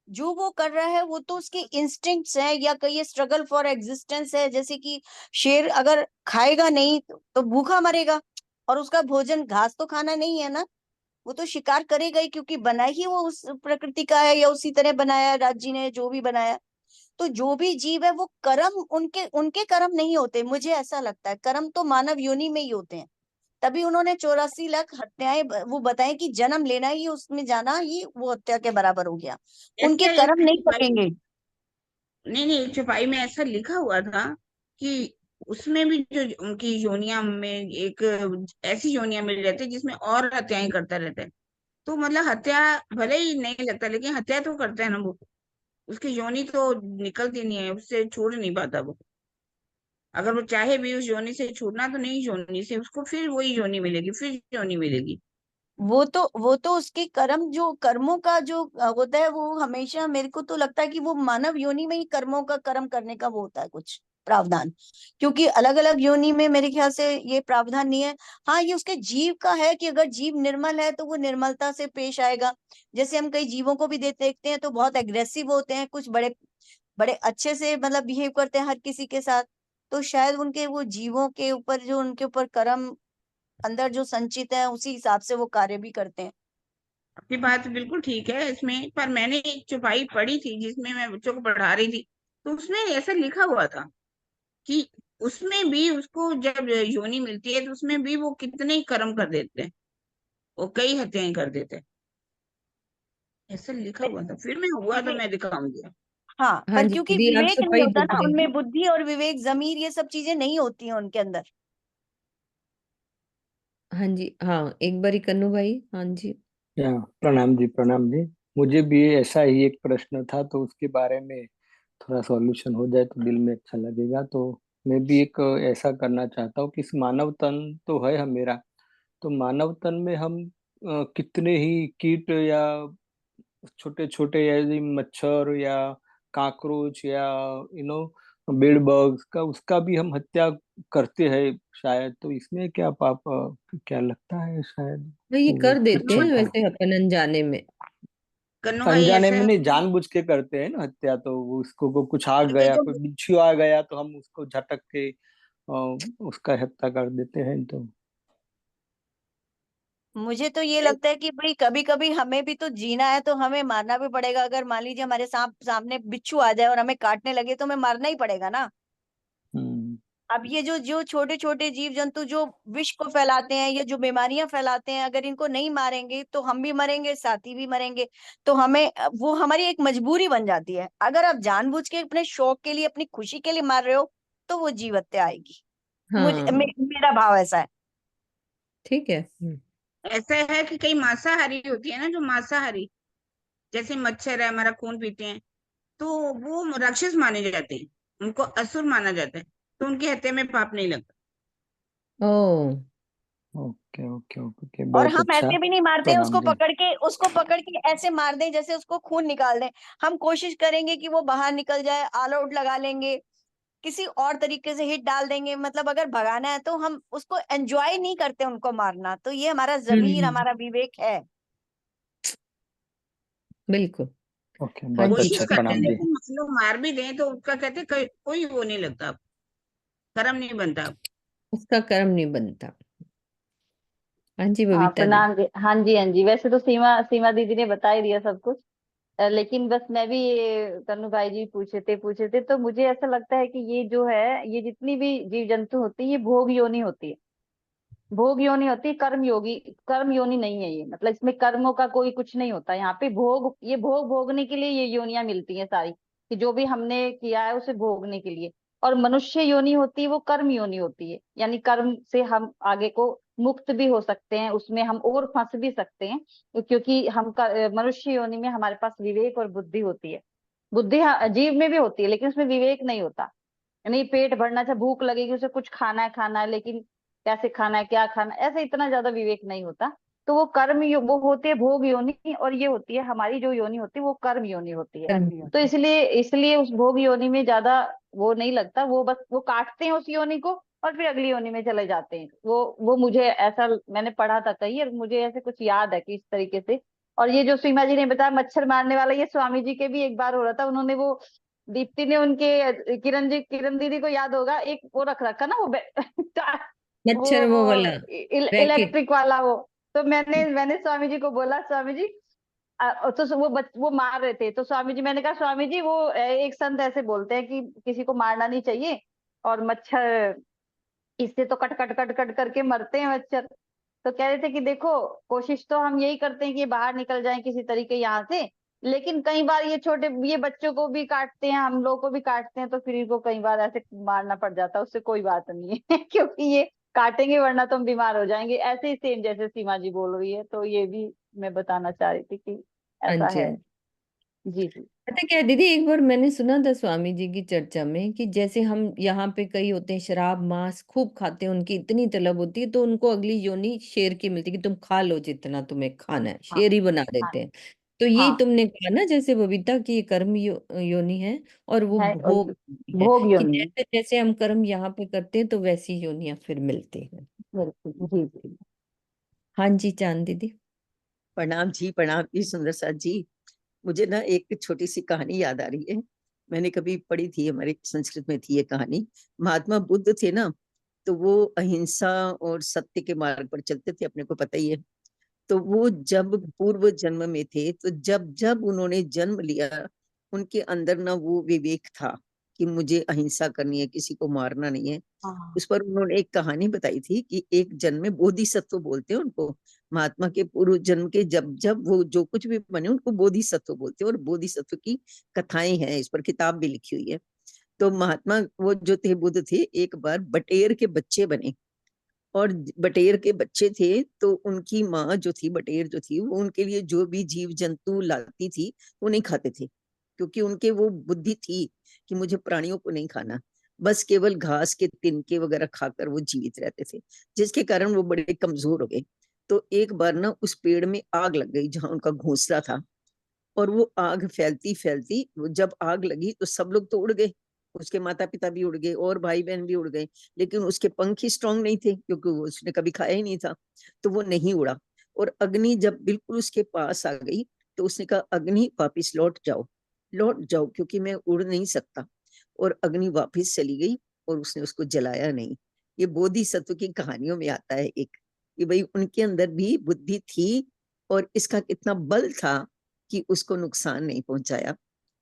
जो वो कर रहा है वो तो उसके इंस्टिंक्ट्स है, या कहिए स्ट्रगल फॉर एग्जिस्टेंस है। जैसे कि शेर अगर खाएगा नहीं तो भूखा मरेगा, और उसका भोजन घास तो खाना नहीं है ना, वो तो शिकार करेगा ही, क्योंकि बना ही वो उस प्रकृति का है, या उसी तरह बनाया है राज जी ने, जो भी बनाया। तो जो भी जीव है वो कर्म उनके उनके कर्म नहीं होते, मुझे ऐसा लगता है। कर्म तो मानव योनि में ही होते हैं। तभी उन्होंने 84 लाख हत्याएं वो बताए कि जन्म लेना ही, उसमें जाना ही वो हत्या के बराबर हो गया। उनके ऐसा कर्म एक नहीं छुपाई, कटेंगे। नहीं नहीं, एक छुपाई में ऐसा लिखा हुआ था कि उसमें भी जो उनकी योनिया में एक ऐसी योनिया मिल जाती है जिसमें और हत्याएं करता रहता है। तो मतलब हत्या भले ही नहीं लगता, लेकिन हत्या तो करता है ना वो। उसकी योनि तो निकलती नहीं है, उससे छूट नहीं पाता वो। अगर वो चाहे भी उस योनि से छूटना, तो नहीं, योनि से उसको फिर वही योनि मिलेगी, फिर योनि मिलेगी। वो तो उसके कर्म, जो कर्मों का जो होता है, वो हमेशा मेरे को तो लगता है कि वो मानव योनि में ही कर्मों का कर्म करने का वो होता है कुछ प्रावधान। क्योंकि अलग अलग योनि में मेरे ख्याल से ये प्रावधान नहीं है। हाँ, ये उसके जीव का है कि अगर जीव निर्मल है तो वो निर्मलता से पेश आएगा। जैसे हम कई जीवों को भी देखते हैं तो बहुत एग्रेसिव होते हैं, कुछ बड़े बड़े अच्छे से मतलब बिहेव करते हैं हर किसी के साथ। तो शायद उनके वो जीवों के ऊपर जो उनके ऊपर कर्म अंदर जो संचित है, उसी हिसाब से वो कार्य भी करते हैं। आपकी बात बिल्कुल ठीक है इसमें, पर मैंने एक चौपाई पढ़ी थी जिसमें मैं बच्चों को पढ़ा रही थी, तो उसमें ऐसा लिखा हुआ था कि उसमें भी उसको जब योनि मिलती है तो उसमें भी वो कितने ही कर्म कर देते हैं, वो कई हत्याएं कर देते हैं। ऐसा लिखा हुआ था, फिर मैं हुआ तो ये मैं दिखाऊंगी। हाँ, हाँ पर जी क्योंकि दीदी, आप विवेक नहीं सफाई होता बोल ना रहे उनमें, हैं। बुद्धि और विवेक, जमीर, ये सब चीजें नहीं होती हैं उनके अंदर। हाँ जी, हाँ एक बारी कन्नू भाई, हाँ जी। या प्रणाम जी, प्रणाम जी। मुझे भी ऐसा ही एक प्रश्न था, तो उसके बारे में थोड़ा सॉल्यूशन हो जाए तो दिल में अच्छा लगेगा। तो मैं भी एक ऐसा करना चाहता हूँ कि इस मानव तन तो है हम मेरा, तो मानव तन में हम कितने ही कीट या छोटे छोटे यदि मच्छर या काकरोच या बेड बग्स का, उसका भी हम हत्या करते हैं शायद। तो इसमें क्या पाप, क्या लगता है शायद तो ये वो कर कुछ देते कन्नू हैं छूटा। वैसे अपन अनजाने में। कन्नू भाई अनजाने ऐसा में है नहीं, कि जानबूझ के करते हैं ना हत्या। तो वो उसको को कुछ आ ये गया, जो कोई बिच्छू आ गया तो हम उसको झटक के उसका हत्या कर देते हैं। तो मुझे तो ये लगता है कि भाई कभी कभी हमें भी तो जीना है, तो हमें मारना भी पड़ेगा। अगर मान लीजिए हमारे सामने बिच्छू आ जाए और हमें काटने लगे, तो हमें मारना ही पड़ेगा ना। हम्म। अब ये जो जो छोटे छोटे जीव जंतु जो विष को फैलाते हैं, या जो बीमारियां फैलाते हैं, अगर इनको नहीं मारेंगे तो हम भी मरेंगे, साथी भी मरेंगे। तो हमें वो हमारी एक मजबूरी बन जाती है। अगर आप जानबूझ के अपने शौक के लिए, अपनी खुशी के लिए मार रहे हो, तो वो जीव हत्या आएगी। हाँ मेरा भाव ऐसा है। ठीक है। ऐसा है कि कई मांसाहारी होती है ना, जो मांसाहारी, जैसे मच्छर है, हमारा खून पीते हैं, तो वो राक्षस माने जाते हैं। उनको असुर माना जाता है, तो उनकी हत्या में पाप नहीं लगता। ओ ओके ओके ओके, और बहुत हम अच्छा। ऐसे भी नहीं मारते हैं, प्रणाम जी। उसको पकड़ के ऐसे मार दें जैसे उसको खून निकाल दें। हम कोशिश करेंगे कि वो बाहर निकल जाए, ऑल आउट लगा लेंगे, किसी और तरीके से हिट डाल देंगे। मतलब अगर भगाना है तो हम उसको एंजॉय नहीं करते उनको मारना। तो ये हमारा जमीर, हम्म, हमारा विवेक है। बिल्कुल। ओके, हाँ बहुत जी कोशिश अच्छा, करते हैं, प्रणाम जी। लेकिन मान लो मार भी दें तो उसका कहते हैं कोई वो नहीं लगता, कर्म नहीं बनता। उसका कर्म नहीं बनता। हाँ जी हाँ बबीता दी। प्रणाम जी। हाँ जी, हाँ जी, वैसे तो सीमा सीमा दीदी ने बता ही दिया सब कुछ। लेकिन बस मैं भी कन्नू भाई जी पूछे थे तो मुझे ऐसा लगता है कि ये जो है, ये जितनी भी जीव जंतु होती है ये भोग योनि होती है। भोग योनि होती है, कर्म योनि नहीं है ये। मतलब इसमें कर्मों का कोई कुछ नहीं होता यहाँ पे। ये भोग भोगने के लिए ये योनियां मिलती हैं सारी, कि जो भी हमने किया है उसे भोगने के लिए। और मनुष्य योनि होती है वो कर्म योनि होती है, यानी कर्म से हम आगे को मुक्त भी हो सकते हैं, उसमें हम और फंस भी सकते हैं। क्योंकि मनुष्य योनि में हमारे पास विवेक और बुद्धि होती है। बुद्धि हाँ, जीव में भी होती है, लेकिन उसमें विवेक नहीं होता। नहीं, पेट भरना चाहे, भूख लगेगी, उसे कुछ खाना है, लेकिन कैसे खाना है, क्या खाना है, ऐसे इतना ज्यादा विवेक नहीं होता। तो वो वो होती है भोग योनि, और ये होती है हमारी जो योनि होती है वो कर्म योनि होती है। कर्म। तो इसलिए उस भोग योनि में ज्यादा वो नहीं लगता। वो बस वो काटते हैं उस योनि को और फिर अगली योनि में चले जाते हैं। वो मुझे ऐसा मैंने पढ़ा था कहीं, और मुझे ऐसे कुछ याद है कि इस तरीके से। और ये जो सीमा जी ने बताया मच्छर मारने वाला, ये स्वामी जी के भी एक बार हो रहा था। उन्होंने वो दीप्ति ने उनके किरण दीदी को याद होगा, एक वो रख रखा ना, मच्छर वो वाला वो रैकेट। इलेक्ट्रिक वाला वो। तो मैंने स्वामी जी को बोला, स्वामी जी तो वो मार रहे थे। तो स्वामी जी, मैंने कहा स्वामी जी वो एक संत ऐसे बोलते हैं कि किसी को मारना नहीं चाहिए, और मच्छर इससे तो कट कट कट कट करके मरते हैं मच्छर। तो कह रहे थे कि देखो, कोशिश तो हम यही करते हैं कि बाहर निकल जाएं किसी तरीके यहाँ से, लेकिन कई बार ये बच्चों को भी काटते हैं, हम लोग को भी काटते हैं, तो फिर इनको कई बार ऐसे मारना पड़ जाता है। उससे कोई बात नहीं है क्योंकि ये काटेंगे, वरना तो हम बीमार हो जाएंगे। ऐसे ही सेम जैसे सीमा जी बोल रही है, तो ये भी मैं बताना चाह रही थी कि हाँ ऐसा जी, हाँ है। जी। जी जी। पता क्या है दीदी, एक बार मैंने सुना था स्वामी जी की चर्चा में कि जैसे हम यहाँ पे कई होते हैं शराब मांस खूब खाते हैं, उनकी इतनी तलब होती है तो उनको अगली योनि शेर की मिलती है कि तुम खा लो जितना तुम्हें खाना है, हाँ शेर ही बना हाँ देते हैं। तो यही हाँ तुमने कहा ना जैसे बबीता की ये कर्म योनि है और वो है, और भोग योनि है, भोग कि योनि है। जैसे जैसे हम कर्म यहाँ पे करते हैं तो वैसी योनियां फिर मिलती हैं। बिल्कुल, जी जी। हाँ जी चांद दीदी। प्रणाम जी सुंदर साथ जी। मुझे ना एक छोटी सी कहानी याद आ रही है। मैंने कभी पढ़ी थी, हमारे संस्कृत में थी ये कहानी। महात्मा बुद्ध थे ना, तो वो अहिंसा और सत्य के मार्ग पर चलते थे, अपने को पता ही है। तो वो जब पूर्व जन्म में थे, तो जब जब उन्होंने जन्म लिया, उनके अंदर ना वो विवेक था कि मुझे अहिंसा करनी है, किसी को मारना नहीं है। हाँ उस पर उन्होंने एक कहानी बताई थी कि एक जन्म में बोधिसत्व बोलते हैं उनको। महात्मा के पूर्व जन्म के जब जब वो जो कुछ भी बने उनको बोधिसत्व बोलते हैं, और बोधिसत्व की कथाएं हैं, इस पर किताब भी लिखी हुई है। तो महात्मा वो जो थे बुद्ध थे, एक बार बटेर के बच्चे बने। और बटेर के बच्चे थे तो उनकी माँ जो थी, बटेर जो थी, वो उनके लिए जो भी जीव जंतु लाती थी वो नहीं खाते थे, क्योंकि उनके वो बुद्धि थी कि मुझे प्राणियों को नहीं खाना। बस केवल घास के तिनके वगैरह खाकर वो जीवित रहते थे, जिसके कारण वो बड़े कमजोर हो गए। तो एक बार ना उस पेड़ में आग लग गई जहां उनका घोंसला था। और वो आग फैलती फैलती, जब आग लगी तो सब लोग तो उड़ गए, उसके माता पिता भी उड़ गए और भाई बहन भी उड़ गए। लेकिन उसके पंख ही स्ट्रांग नहीं थे, क्योंकि वो उसने कभी खाया ही नहीं था, तो वो नहीं उड़ा। और अग्नि जब बिल्कुल उसके पास आ गई, तो उसने कहा, अग्नि वापिस लौट जाओ, लौट जाओ, क्योंकि मैं उड़ नहीं सकता। और अग्नि वापिस चली गई और उसने उसको जलाया नहीं। ये बोधिसत्व की कहानियों में आता है एक, कि भाई उनके अंदर भी बुद्धि थी, और इसका कितना बल था कि उसको नुकसान नहीं पहुंचाया।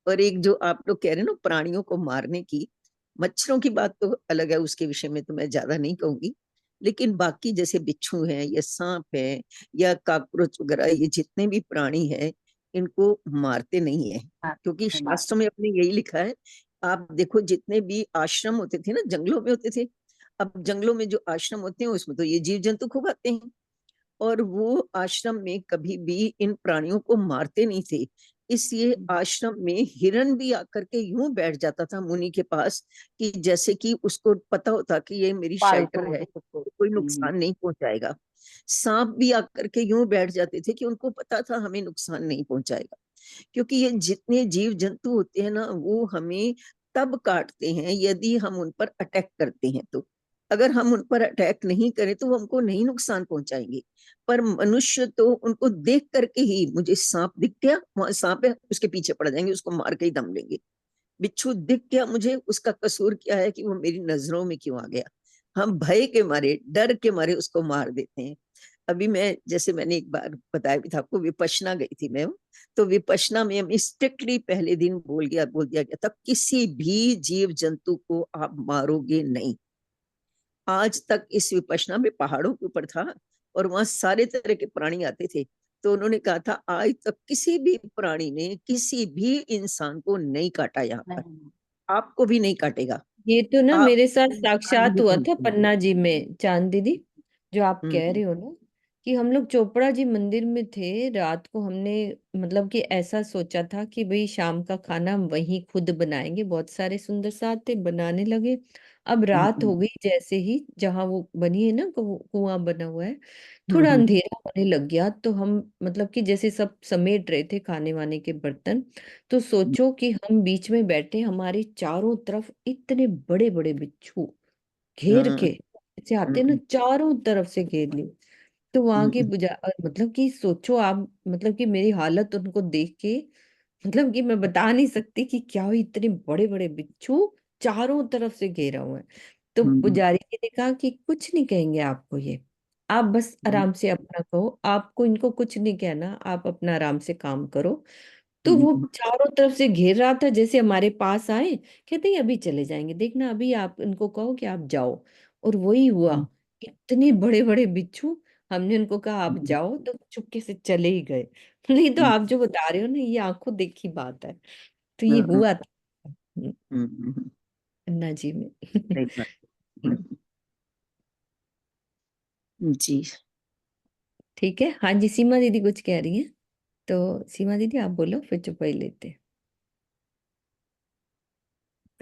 और एक जो आप लोग कह रहे हैं ना प्राणियों को मारने की, मच्छरों की बात तो अलग है, उसके विषय में तो मैं ज्यादा नहीं कहूंगी। लेकिन बाकी जैसे बिच्छू हैं या सांप है या काकरोच वगैरह, ये जितने भी प्राणी हैं, इनको मारते नहीं है, हाँ क्योंकि हाँ शास्त्रों में अपने यही लिखा है। आप देखो, जितने भी आश्रम होते थे ना, जंगलों में होते थे। अब जंगलों में जो आश्रम होते हैं उसमें तो ये जीव जंतु खूब आते हैं, और वो आश्रम में कभी भी इन प्राणियों को मारते नहीं थे। इसलिए आश्रम में हिरण भी आकर के यूं बैठ जाता था मुनि के पास कि जैसे कि उसको पता होता कि ये मेरी शेल्टर है, कोई नुकसान नहीं पहुंचाएगा। सांप भी आकर के यूं बैठ जाते थे कि उनको पता था हमें नुकसान नहीं पहुंचाएगा, क्योंकि ये जितने जीव जंतु होते हैं ना वो हमें तब काटते हैं यदि हम उन पर अटैक करते हैं। तो अगर हम उन पर अटैक नहीं करें तो वो हमको नहीं नुकसान पहुंचाएंगे। पर मनुष्य तो उनको देख करके ही, मुझे सांप दिख गया, वहां सांप है, उसके पीछे पड़ जाएंगे, उसको मार के ही दम लेंगे। बिच्छू दिख गया मुझे, उसका कसूर क्या है कि वो मेरी नजरों में क्यों आ गया। हम भय के मारे, डर के मारे उसको मार देते हैं। अभी मैं, जैसे मैंने एक बार बताया भी था आपको, विपश्यना गई थी मैं, तो विपश्यना में हम स्ट्रिक्टली पहले दिन बोल दिया गया था किसी भी जीव जंतु को आप मारोगे नहीं। आज तक इस विपश्यना में पहाड़ों के ऊपर था और वहां सारे तरह के प्राणी आते थे, तो उन्होंने कहा था आज तक किसी भी प्राणी ने किसी भी इंसान को नहीं काटा, यहाँ पर आपको भी नहीं काटेगा। ये तो ना आप मेरे साथ इंसान साक्षात भी हुआ था बनते हैं। पन्ना जी में, चांद दीदी, जो आप कह रहे हो ना, कि हम लोग चोपड़ा जी मंदिर में थे रात को। हमने मतलब कि ऐसा सोचा था कि भाई शाम का खाना हम वहीं खुद बनाएंगे, बहुत सारे सुंदर साथ थे, बनाने लगे। अब रात हो गई, जैसे ही जहाँ वो बनी है ना, कुआं बना हुआ है, थोड़ा अंधेरा होने लग गया, तो हम मतलब कि जैसे सब समेट रहे थे खाने वाने के बर्तन, तो सोचो कि हम बीच में बैठे, हमारे चारों तरफ इतने बड़े बड़े बिच्छू घेर के, जैसे आते हैं ना, चारों तरफ से घेर लिए। तो वहां की मतलब कि सोचो आप, मतलब कि मेरी हालत उनको देख के, मतलब कि मैं बता नहीं सकती कि क्या हुई, इतने बड़े बड़े बिच्छू चारों तरफ से घेरा हुआ है। तो पुजारी जी ने कहा कि कुछ नहीं कहेंगे आपको ये, आप बस आराम से अपना कहो, आपको इनको कुछ नहीं कहना, आप अपना आराम से काम करो। तो वो चारों तरफ से घेर रहा था, जैसे हमारे पास आए, कहते हैं अभी चले जाएंगे, देखना अभी आप इनको कहो कि आप जाओ। और वही हुआ, इतने बड़े बड़े बिच्छू, हमने उनको कहा आप जाओ, तो चुपके से चले ही गए। नहीं तो आप जो बता रहे हो ना, ये आंखों देखी बात है। तो ये हुआ था अन्ना जी में। सही बात। जी ठीक है, हाँ जी, सीमा दीदी कुछ कह रही हैं, तो सीमा दीदी आप बोलो, फिर चुपाई लेते हैं।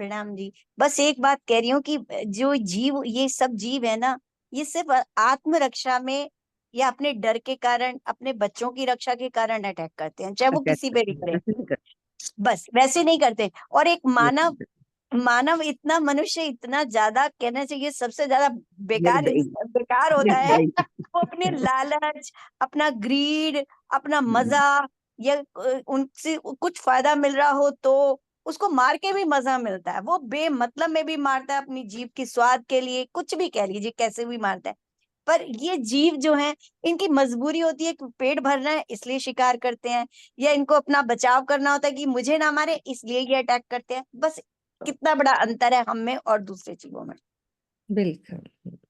प्रणाम जी। बस एक बात कह रही हूँ कि जो जीव, ये सब जीव है ना, ये सिर्फ आत्मरक्षा में या अपने डर के कारण, अपने बच्चों की रक्षा के कारण अटैक करते हैं, चाहे वो अटैक किसी पे भी करते करे, हैं, ऐसे नहीं करते। बस वैसे नहीं करते। और एक ये मानव, मानव इतना, मनुष्य इतना ज्यादा, कहना चाहिए सबसे ज्यादा बेकार निर्दयी, बेकार होता है। निर्दयी। वो अपने लालच, अपना ग्रीड, अपना मजा, या उनसे कुछ फायदा मिल रहा हो तो उसको मार के भी मजा मिलता है, वो बेमतलब में भी मारता है, अपनी जीभ की स्वाद के लिए, कुछ भी कह लीजिए, कैसे भी मारता है। पर ये जीव जो है, इनकी मजबूरी होती है कि पेट भरना है इसलिए शिकार करते हैं, या इनको अपना बचाव करना होता है कि मुझे ना मारे इसलिए ये अटैक करते हैं। बस कितना बड़ा अंतर है हम में और दूसरे जीवों में। बिल्कुल।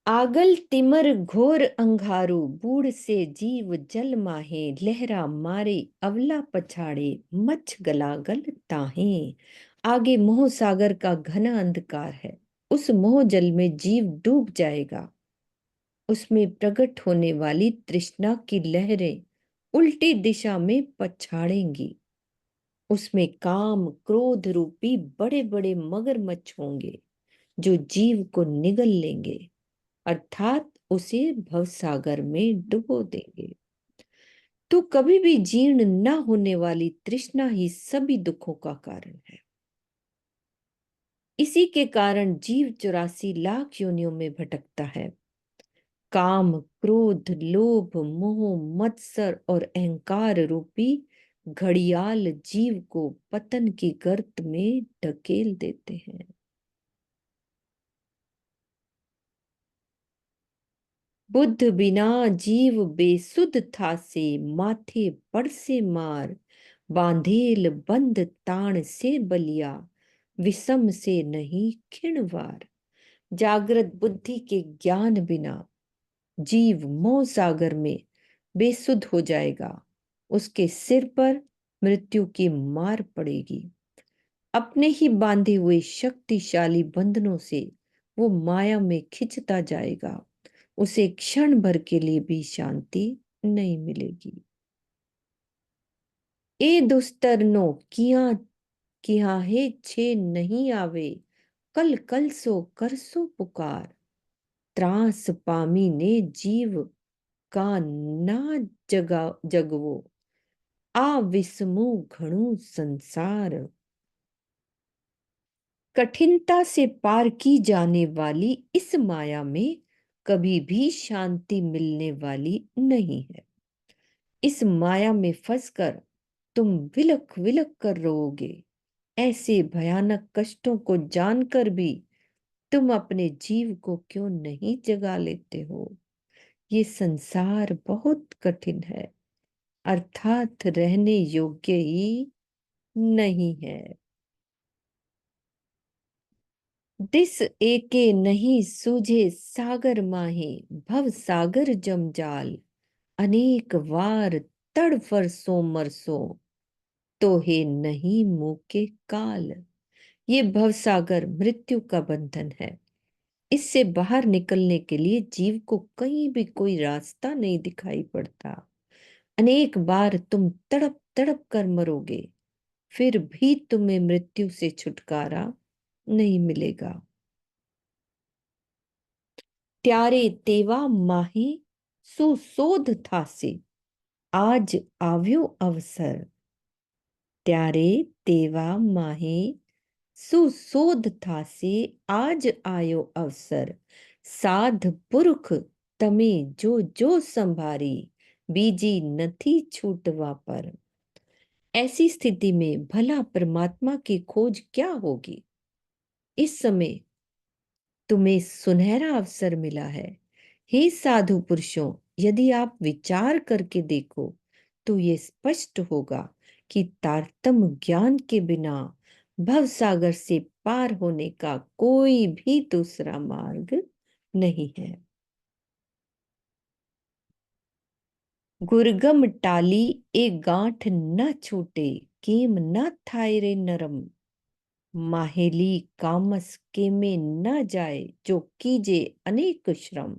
आगल तिमर घोर अंगारू, बूढ़ से जीव जल माहे, लहरा मारे अवला पछाड़े, मच्छ गलागल ताहे। आगे मोह सागर का घना अंधकार है, उस मोह जल में जीव डूब जाएगा। उसमें प्रकट होने वाली तृष्णा की लहरें उल्टी दिशा में पछाड़ेंगी। उसमें काम क्रोध रूपी बड़े बड़े मगरमच्छ होंगे, जो जीव को निगल लेंगे, अर्थात उसे भवसागर में डुबो देंगे। तो कभी भी जीर्ण न होने वाली तृष्णा ही सभी दुखों का कारण है। इसी के कारण जीव 84 लाख योनियों में भटकता है। काम क्रोध लोभ मोह मत्सर और अहंकार रूपी घड़ियाल जीव को पतन की गर्त में ढकेल देते हैं। बुद्ध बिना जीव बेसुध था से, माथे पड़ से मार, बांधेल बंद ताण से बलिया, विषम से नहीं खिणवार। जागृत बुद्धि के ज्ञान बिना जीव मोह सागर में बेसुध हो जाएगा, उसके सिर पर मृत्यु की मार पड़ेगी। अपने ही बांधे हुए शक्तिशाली बंधनों से वो माया में खिंचता जाएगा, उसे क्षण भर के लिए भी शांति नहीं मिलेगी। ए दुस्तरनो किया किया है छे नहीं आवे, कल कल सो कर सो पुकार। त्रास पामी ने जीव का ना जगवो, आ विस्मु घणु संसार। कठिनता से पार की जाने वाली इस माया में कभी भी शांति मिलने वाली नहीं है। इस माया में फंसकर तुम विलख विलख कर रोओगे। ऐसे भयानक कष्टों को जानकर भी तुम अपने जीव को क्यों नहीं जगा लेते हो? ये संसार बहुत कठिन है, अर्थात रहने योग्य ही नहीं है। दिस एके नहीं सूझे सागर माहे, भव सागर जमजाल। अनेक वार तड़फर सो मरसो, तो हे नहीं मुके काल। ये भवसागर मृत्यु का बंधन है। इससे बाहर निकलने के लिए जीव को कहीं भी कोई रास्ता नहीं दिखाई पड़ता। अनेक बार तुम तड़प तड़प कर मरोगे, फिर भी तुम्हें मृत्यु से छुटकारा नहीं मिलेगा। त्यारे तेवा माही सुशोध थासे, आज आव्यो अवसर। त्यारे तेवा माहे सुशोध थासे, आज आयो अवसर। साध पुरख तमे जो जो संभारी, बीजी नथी छूटवा पर। ऐसी स्थिति में भला परमात्मा की खोज क्या होगी? इस समय तुम्हें सुनहरा अवसर मिला है। हे साधु पुरुषों, यदि आप विचार करके देखो तो ये स्पष्ट होगा कि तारतम्य ज्ञान के बिना भवसागर से पार होने का कोई भी दूसरा मार्ग नहीं है। गुरगम टाली ए गांठ न छूटे, केम न थाय रे नरम। माहेली कामस के में न जाए, जो कीजे अनेक श्रम।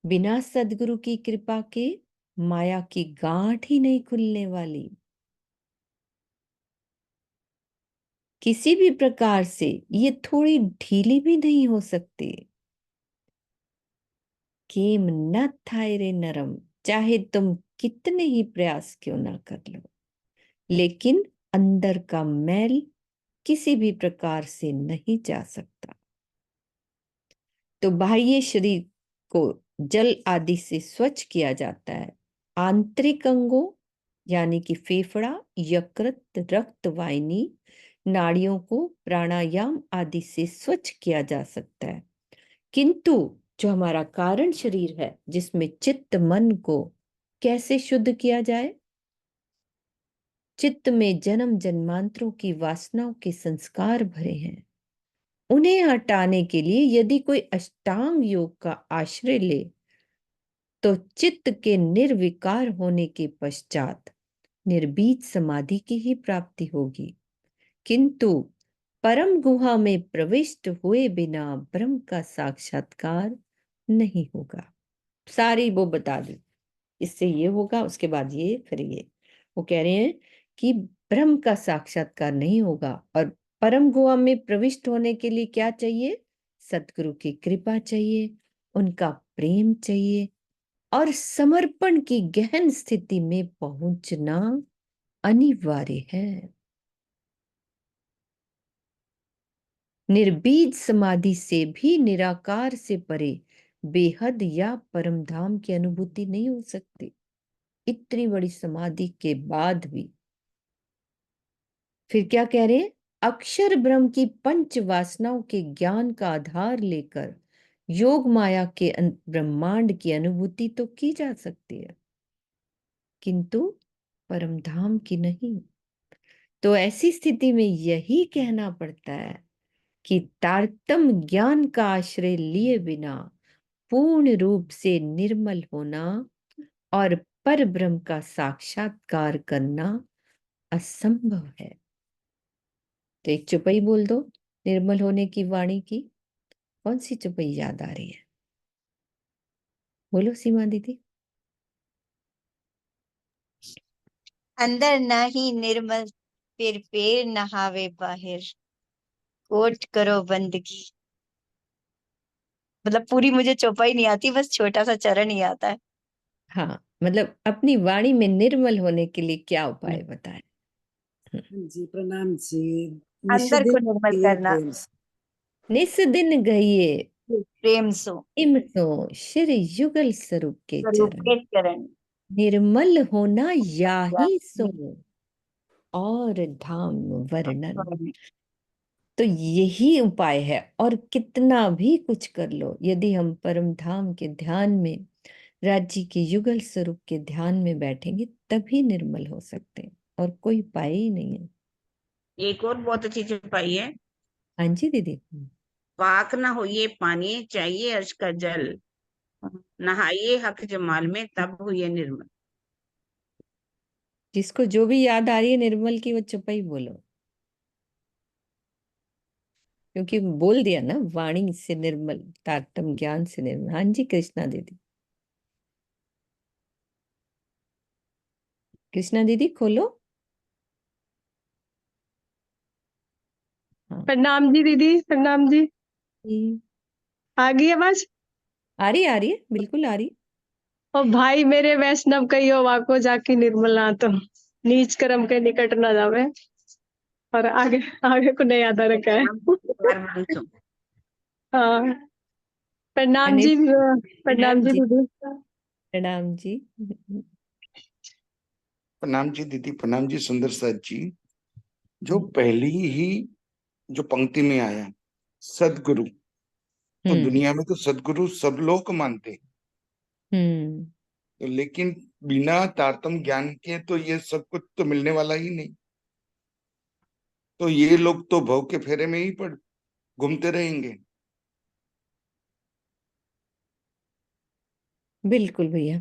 बिना सदगुरु की कृपा के माया की गांठ ही नहीं खुलने वाली। किसी भी प्रकार से ये थोड़ी ढीली भी नहीं हो सकती। केम न थाय रे नरम, चाहे तुम कितने ही प्रयास क्यों ना कर लो, लेकिन अंदर का मैल किसी भी प्रकार से नहीं जा सकता। तो बाह्य शरीर को जल आदि से स्वच्छ किया जाता है। आंतरिक अंगों यानी कि फेफड़ा, यकृत, रक्त वाहिनी, नाड़ियों को प्राणायाम आदि से स्वच्छ किया जा सकता है। किंतु जो हमारा कारण शरीर है, जिसमें चित्त मन को कैसे शुद्ध किया जाए? चित्त में जन्म जन्मांतरों की वासनाओं के संस्कार भरे हैं। उन्हें हटाने के लिए यदि कोई अष्टांग योग का आश्रय ले तो चित्त के निर्विकार होने के पश्चात निर्बीज समाधि की ही प्राप्ति होगी। किंतु परम गुहा में प्रविष्ट हुए बिना ब्रह्म का साक्षात्कार नहीं होगा। सारी वो बता दी, इससे ये होगा, उसके बाद ये, फिर ये। वो कह रहे हैं कि ब्रह्म का साक्षात्कार नहीं होगा, और परम गुहा में प्रविष्ट होने के लिए क्या चाहिए? सतगुरु की कृपा चाहिए, उनका प्रेम चाहिए, और समर्पण की गहन स्थिति में पहुंचना अनिवार्य है। निर्बीज समाधि से भी निराकार से परे बेहद या परम धाम की अनुभूति नहीं हो सकती। इतनी बड़ी समाधि के बाद भी फिर क्या कह रहे हैं? अक्षर ब्रह्म की पंच वासनाओं के ज्ञान का आधार लेकर योग माया के ब्रह्मांड की अनुभूति तो की जा सकती है, किंतु परम धाम की नहीं। तो ऐसी स्थिति में यही कहना पड़ता है कि तारतम्य ज्ञान का आश्रय लिए बिना पूर्ण रूप से निर्मल होना और पर ब्रह्म का साक्षात्कार करना असंभव है। तो एक चौपाई बोल दो निर्मल होने की वाणी की। कौन सी चौपाई याद आ रही है? बोलो सीमा दीदी। अंदर नाही निर्मल, फिर पैर नहावे बाहर, कोट करो बंदगी। मतलब पूरी मुझे चौपाई नहीं आती, बस छोटा सा चरण ही आता है। हाँ, मतलब अपनी वाणी में निर्मल होने के लिए क्या उपाय बताएं? जी प्रणाम जी। अंदर को निर्मल निष्दिन करना, प्रेम से। निस दिन गइये प्रेम सो प्रेम सो श्री युगल स्वरूप के स्वरूप चरण, के चरण। निर्मल होना याही सो और धाम वर्णन। तो यही उपाय है, और कितना भी कुछ कर लो, यदि हम परम धाम के ध्यान में, राज्य के युगल स्वरूप के ध्यान में बैठेंगे, तभी निर्मल हो सकते हैं, और कोई उपाय ही नहीं है। एक और बहुत अच्छी चौपाई है, हाँ जी दीदी। पाक न होइए पानी, चाहिए अर्श का जल, नहाइए हक जमाल में, तब हुए निर्मल। जिसको जो भी याद आ रही है निर्मल की, वो चुपई बोलो, क्योंकि बोल दिया ना, वाणी से निर्मल, तारतम ज्ञान से निर्मल। हाँ जी कृष्णा दीदी। कृष्णा दीदी खोलो। हाँ प्रणाम जी दीदी, प्रणाम जी। जी। आ गई आवाज? आ रही है, बिल्कुल आ रही। और भाई मेरे वैष्णव कहियो वाको जाकी निर्मला, तो नीच कर्म के निकट न जावे। और आगे आगे को नहीं आता रखा है। हाँ, प्रणाम अनिल, जी, प्रणाम जी दीदी। प्रणाम जी। प्रणाम जी दीदी, प्रणाम जी सुंदर साथ जी। जो पहली ही जो पंक्ति में आया सदगुरु, तो दुनिया में तो सदगुरु सब लोग मानते हैं, तो लेकिन बिना तारतम ज्ञान के तो ये सब कुछ तो मिलने वाला ही नहीं। तो ये लोग तो भव के फेरे में ही पड़ घूमते रहेंगे। बिल्कुल भैया।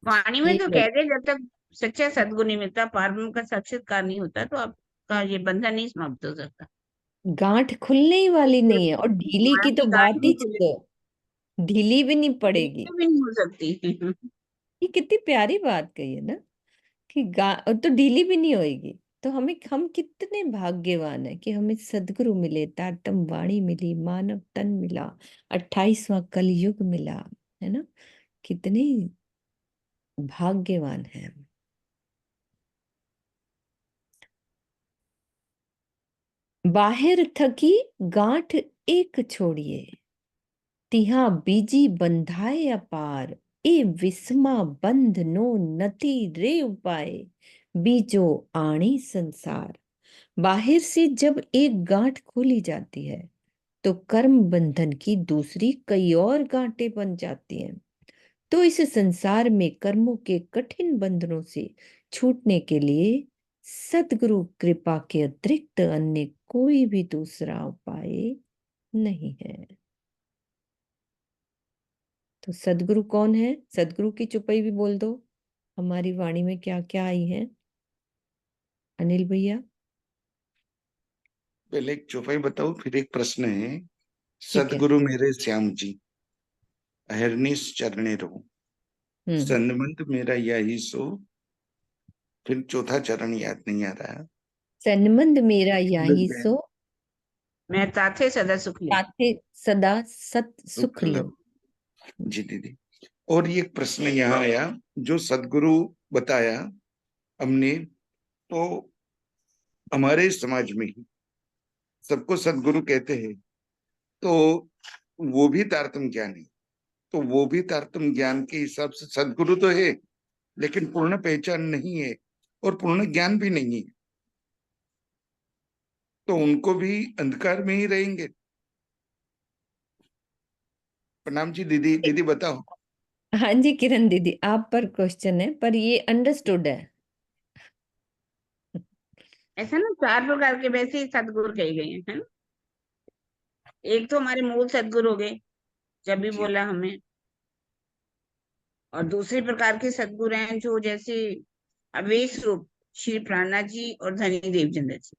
वाणी में ये तो लोग कहते, जब तक सच्चा सद्गुण नहीं मिलता, पारब्रह्म का साक्षात्कार नहीं होता, तो आपका ये बंधन नहीं समाप्त हो सकता। गांठ खुलने ही वाली नहीं है, और ढीली की मान तो की गांठ बात ही नहीं खुले, छोड़ो, ढीली भी नहीं पड़ेगी। भी नहीं हो सकती। ये कितनी प्यारी बात कही है ना, कि और तो ढीली भी नहीं होएगी। तो हम कितने भाग्यवान है कि हमें सदगुरु मिले, तारतम वाणी मिली, मानव तन मिला, 28वां कलयुग मिला, है ना। कितने भाग्यवान है हम। बाहर थकी गांठ एक छोड़िए, तिहा बीजी बंधाए अपार, ए विस्मा बंध नो नति रे उपाय, बीजो आणी संसार। बाहर से जब एक गांठ खोली जाती है, तो कर्म बंधन की दूसरी कई और गांठें बन जाती हैं। तो इस संसार में कर्मों के कठिन बंधनों से छूटने के लिए सद्गुरु कृपा के अतिरिक्त अन्य कोई भी दूसरा उपाय नहीं है। तो सद्गुरु कौन है? सद्गुरु की चुपई भी बोल दो, हमारी वाणी में क्या क्या आई है। अनिल भैया। पहले एक चौपाई बताओ, फिर एक प्रश्न है। ठीक है। सदगुरु मेरे श्याम जी, अहरनिश चरणे रहो, सन्मंत मेरा यही सो। फिर चौथा चरण याद नहीं आ रहा। सन्मंद मेरा यही सो, मैं ताथे सदा सुख ले, साथे सदा सत सुख लो। जी दीदी। और ये एक प्रश्न यहाँ आया, जो सदगुरु बताया हमने, तो हमारे समाज में ही सबको सदगुरु कहते हैं, तो वो भी तारतम ज्ञान है। तो वो भी तारतम ज्ञान के हिसाब से सदगुरु तो है, लेकिन पूर्ण पहचान नहीं है और पूर्ण ज्ञान भी नहीं है, तो उनको भी अंधकार में ही रहेंगे। प्रणाम जी दीदी। दीदी बताओ। हाँ जी किरण दीदी, आप पर क्वेश्चन है, पर ये अंडरस्टूड है। ऐसा ना, 4 प्रकार के वैसे ही सदगुरु कहे गए हैं, है ना। एक तो हमारे मूल सदगुरु हो गए, जब भी बोला हमें। और दूसरे प्रकार के सदगुरु हैं, जो जैसे अवेश रूप श्री प्राणनाथ जी और धनी देवचंद्र जी,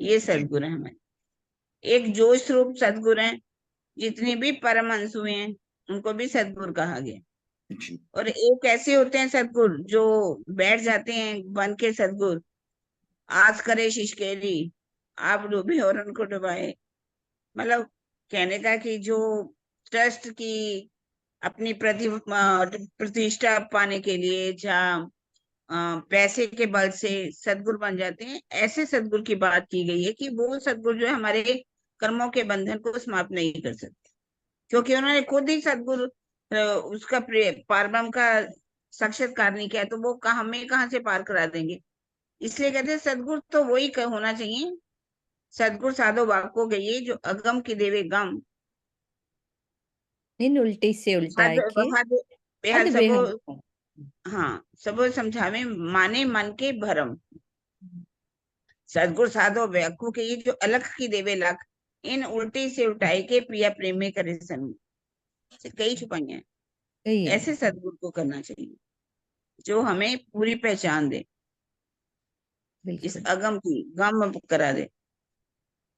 ये सदगुरु हैं हमारे। एक जोश रूप सदगुरु हैं, जितने भी परमहंस हुए हैं उनको भी सदगुरु कहा गया। जी और एक ऐसे होते हैं सदगुरु जो बैठ जाते हैं बन के सदगुरु, आज करे शिशकेरी, आप डूबे और उनको डुबाए। मतलब कहने का कि जो ट्रस्ट की अपनी प्रतिष्ठा पाने के लिए जहाँ पैसे के बल से सदगुरु बन जाते हैं, ऐसे सदगुरु की बात की गई है कि वो सदगुरु जो है हमारे कर्मों के बंधन को समाप्त नहीं कर सकते, क्योंकि उन्होंने खुद ही सदगुरु उसका पारब्रह्म का साक्षात्कार नहीं किया, तो वो हमें कहाँ से पार करा देंगे। इसलिए कहते हैं सदगुरु तो वही होना चाहिए, सदगुरु साधो वाको गई जो अगम की देवे गम, इन उल्टी से उल्टा हद है के बेहद बेहद हद सबो, बेहद। हाँ सबो समझावे माने मन के भरम, सदगुरु साधो व्याकु के ये जो अलग की देवे लख, इन उल्टी से उल्टाई के पिया प्रेम में करे सन, कई छुपाई हैं। सही है, ऐसे सदगुरु को करना चाहिए जो हमें पूरी पहचान दे, इस बिल्कुल। अगम की गम करा दे,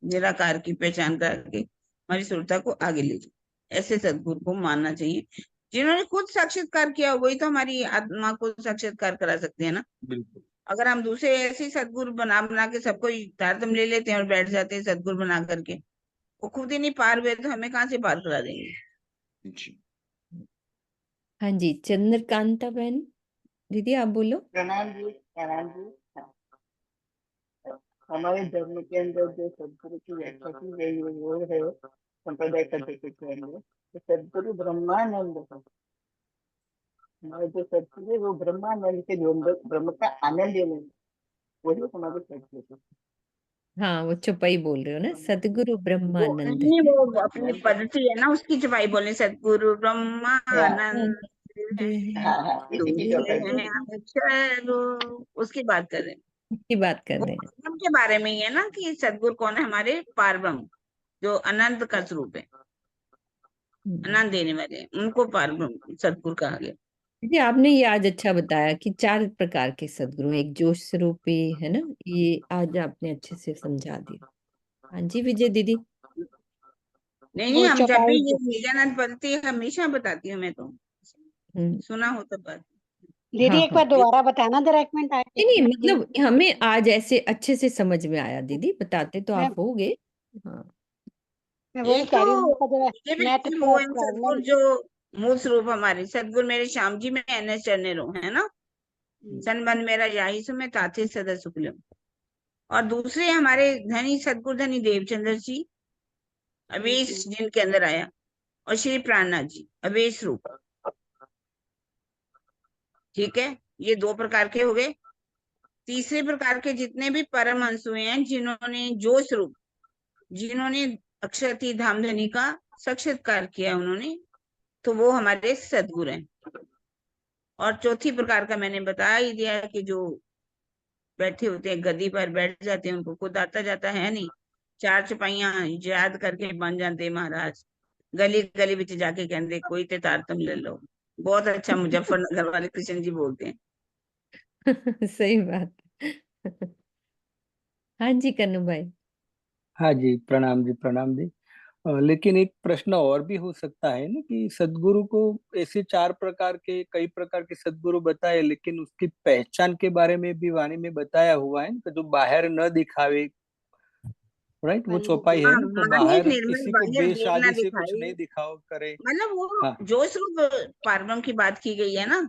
निराकार की पहचान करके हमारी सुरता को आगे ले जाए। ऐसे सदगुरु को मानना चाहिए, जिन्होंने खुद साक्षात्कार किया, वही तो हमारी आत्मा को साक्षात्कार करा सकते हैं ना। बिल्कुल। अगर हम दूसरे ऐसे ही सदगुरु बना बना के सबको ही तारतम ले लेते हैं और बैठ जाते हैं सदगुरु बना करके, वो खुद ही नहीं पार हुए तो हमें कहाँ से पार करा देंगे। जी हाँ जी, चंद्रकांता बहन दीदी आप बोलो। प्रणाम जी, प्रणाम जी। हमारे धर्म के अंदर जो सदगुरु की व्याख्या की गई है वो है संप्रदाय पद्धति के अंदर तो सदगुरु ब्रह्मानंद है। हमारे जो सदगुरु है वो ब्रह्मानंद के जो ब्रह्म का आनंद लेने वही हमारे सदगुरु है। हाँ वो चुपाई बोल रहे हो ना, सदगुरु वो ब्रह्मानंद। नहीं, वो अपनी पद्धति है ना उसकी छुपाई बोलने, सदगुरु ब्रह्मानंद हाँ हाँ तू इसी की ही जो है अक्षर, उसकी बात कर रहे हैं। की बात कर वो रहे हैं। पारब्रह्म के बारे में ही है ना कि सदगुरु कौन है, हमारे पारब्रह्म जो अनंत का स्वरूप है, आनंद देने वाले हैं, उनको पारब्रह्म सदगुरु कहा गया। दीदी आपने ये आज अच्छा बताया कि 4 प्रकार के सदगुरु, एक जोश स्वरूपी है ना, ये आज आपने अच्छे से समझा दिया। हाँ जी विजय दीदी। नहीं वो नहीं, हम जब भी चौपाई ये निजानंद पद्धति हमेशा बताती हूँ मैं तो, सुना हो तब बात। दीदी हाँ एक हाँ बार दोबारा बताना जरा, एक मिनट नहीं नहीं, मतलब हमें आज ऐसे अच्छे से समझ में आया दीदी, बताते तो मैं आप होगे। हाँ मैं वही एक कह रही हूँ, तो मेरे को जरा ये भी नेट कि वो का है सदगुरु प्रॉब्लम। जो मूल स्वरूप हमारे सदगुरु मेरे श्याम जी में एनएस चरनेरो है ना, संबंध मेरा यही सो में ताथे सदा शुक्लम। और दूसरे हमारे धनी सदगुरु धनी देवचंद्र जी अवेश जिनके अंदर आया, और श्री प्राणनाथ जी अवेश रूप। ठीक है, ये 2 प्रकार के हो गए। तीसरे प्रकार के जितने भी परमहंस हुए हैं, जिन्होंने जो स्वरूप, जिन्होंने अक्षरती धामधनी का साक्षात्कार किया उन्होंने, तो वो हमारे सदगुरु हैं। और चौथी प्रकार का मैंने बता ही दिया है कि जो बैठे होते हैं गद्दी पर बैठ जाते हैं, उनको खुद आता जाता है नहीं, 4 चपाइयां याद करके बन जाते हैं महाराज, गली गली बिच जाके कहते कोई ते तारतम ले लो। बहुत अच्छा मुजफ्फरनगर वाले कृष्ण जी बोलते हैं। सही बात। हाँ जी कन्नू भाई। हाँ जी, प्रणाम जी, प्रणाम जी। लेकिन एक प्रश्न और भी हो सकता है ना कि सदगुरु को ऐसे 4 प्रकार के, कई प्रकार के सदगुरु बताए, लेकिन उसकी पहचान के बारे में भी वाणी में बताया हुआ है ना, जो बाहर न दिखावे, राइट, वो चौपाई है हाँ, ना, तो माने बाहर निर्मल किसी को बाह्य देख ना बेशादी से कुछ दिखाई, नहीं दिखाओ करे। मतलब वो हाँ जो स्वरूप पारब्रह्म की बात की गई है ना,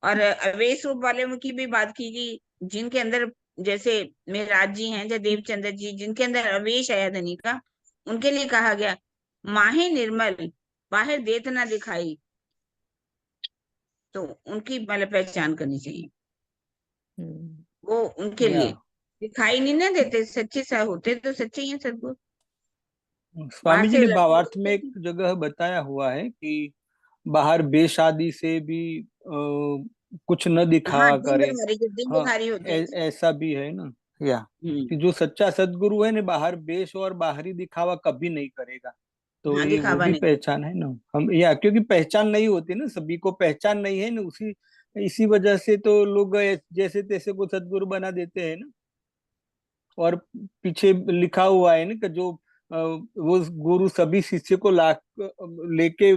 और अवैध रूप वाले की भी बात की गई, जिनके अंदर जैसे मेहराज जी हैं या देवचंद्र जी, जिनके अंदर अवेश आया धनी का, उनके लिए कहा गया माहे निर्मल बाहर देत ना दिखाई, तो उनकी मतलब पहचान करनी चाहिए। वो उनके या लिए दिखाई नहीं ना देते, सच्चे सा होते तो सच्चे ही हैं सदगुरु। बाहर स्वामी जी से ने लगे भावार्थ में एक जगह बताया हुआ है कि बाहर बेशादी से भी कुछ न हाँ, दिखावा दिन करे। दिखारी, जब दिन हाँ, दिखारी होते हैं। ऐसा भी है ना, या कि जो सच्चा सदगुरु है ना, बाहर बेश और बाहरी दिखावा कभी नहीं करेगा। तो हाँ, ये वो दिखावा भी नहीं। पहचान है ना हम, या क्योंकि पहचान नहीं होती ना, सभी को पहचान नहीं है ना, इसी वजह से तो लोग जैसे तैसे को सदगुरु बना देते हैं ना। और पीछे लिखा हुआ है ना कि जो वो गुरु सभी शिष्य को ला लेके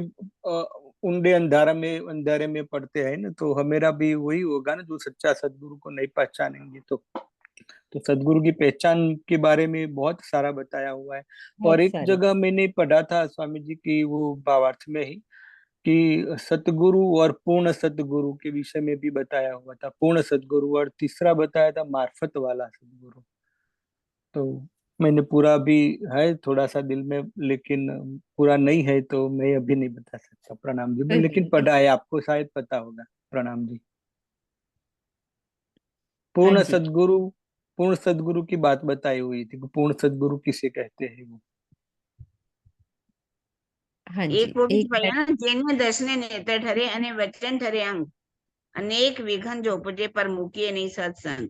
अंधेरे में पड़ते हैं ना, तो हमेरा भी वही होगा ना, जो सच्चा सदगुरु को नहीं पहचानेंगे तो सदगुरु की पहचान के बारे में बहुत सारा बताया हुआ है। और बहुत एक सारी। जगह मैंने पढ़ा था स्वामी जी की वो भावार्थ में ही, कि सतगुरु और पूर्ण सतगुरु के विषय में भी बताया हुआ था, पूर्ण सतगुरु, और तीसरा बताया था मार्फत वाला सतगुरु। तो मैंने पूरा भी है थोड़ा सा दिल में, लेकिन पूरा नहीं है तो मैं अभी नहीं बता सकता। प्रणाम जी, कोई लेकिन नहीं। पढ़ा है, आपको शायद पता होगा। प्रणाम जी। हाँ पूर्ण जी। सदगुरु, पूर्ण सदगुरु की बात बताई हुई थी कि पूर्ण सदगुरु किसे कहते हैं वो। हाँ एक जी, वो भी एक पढ़ा मिनट। ना, जेने दर्शने नेत्र ठरे अने वचन ठरे अंग, अनेक विघन जो उपजे पर मुकिए नहीं सत्संग।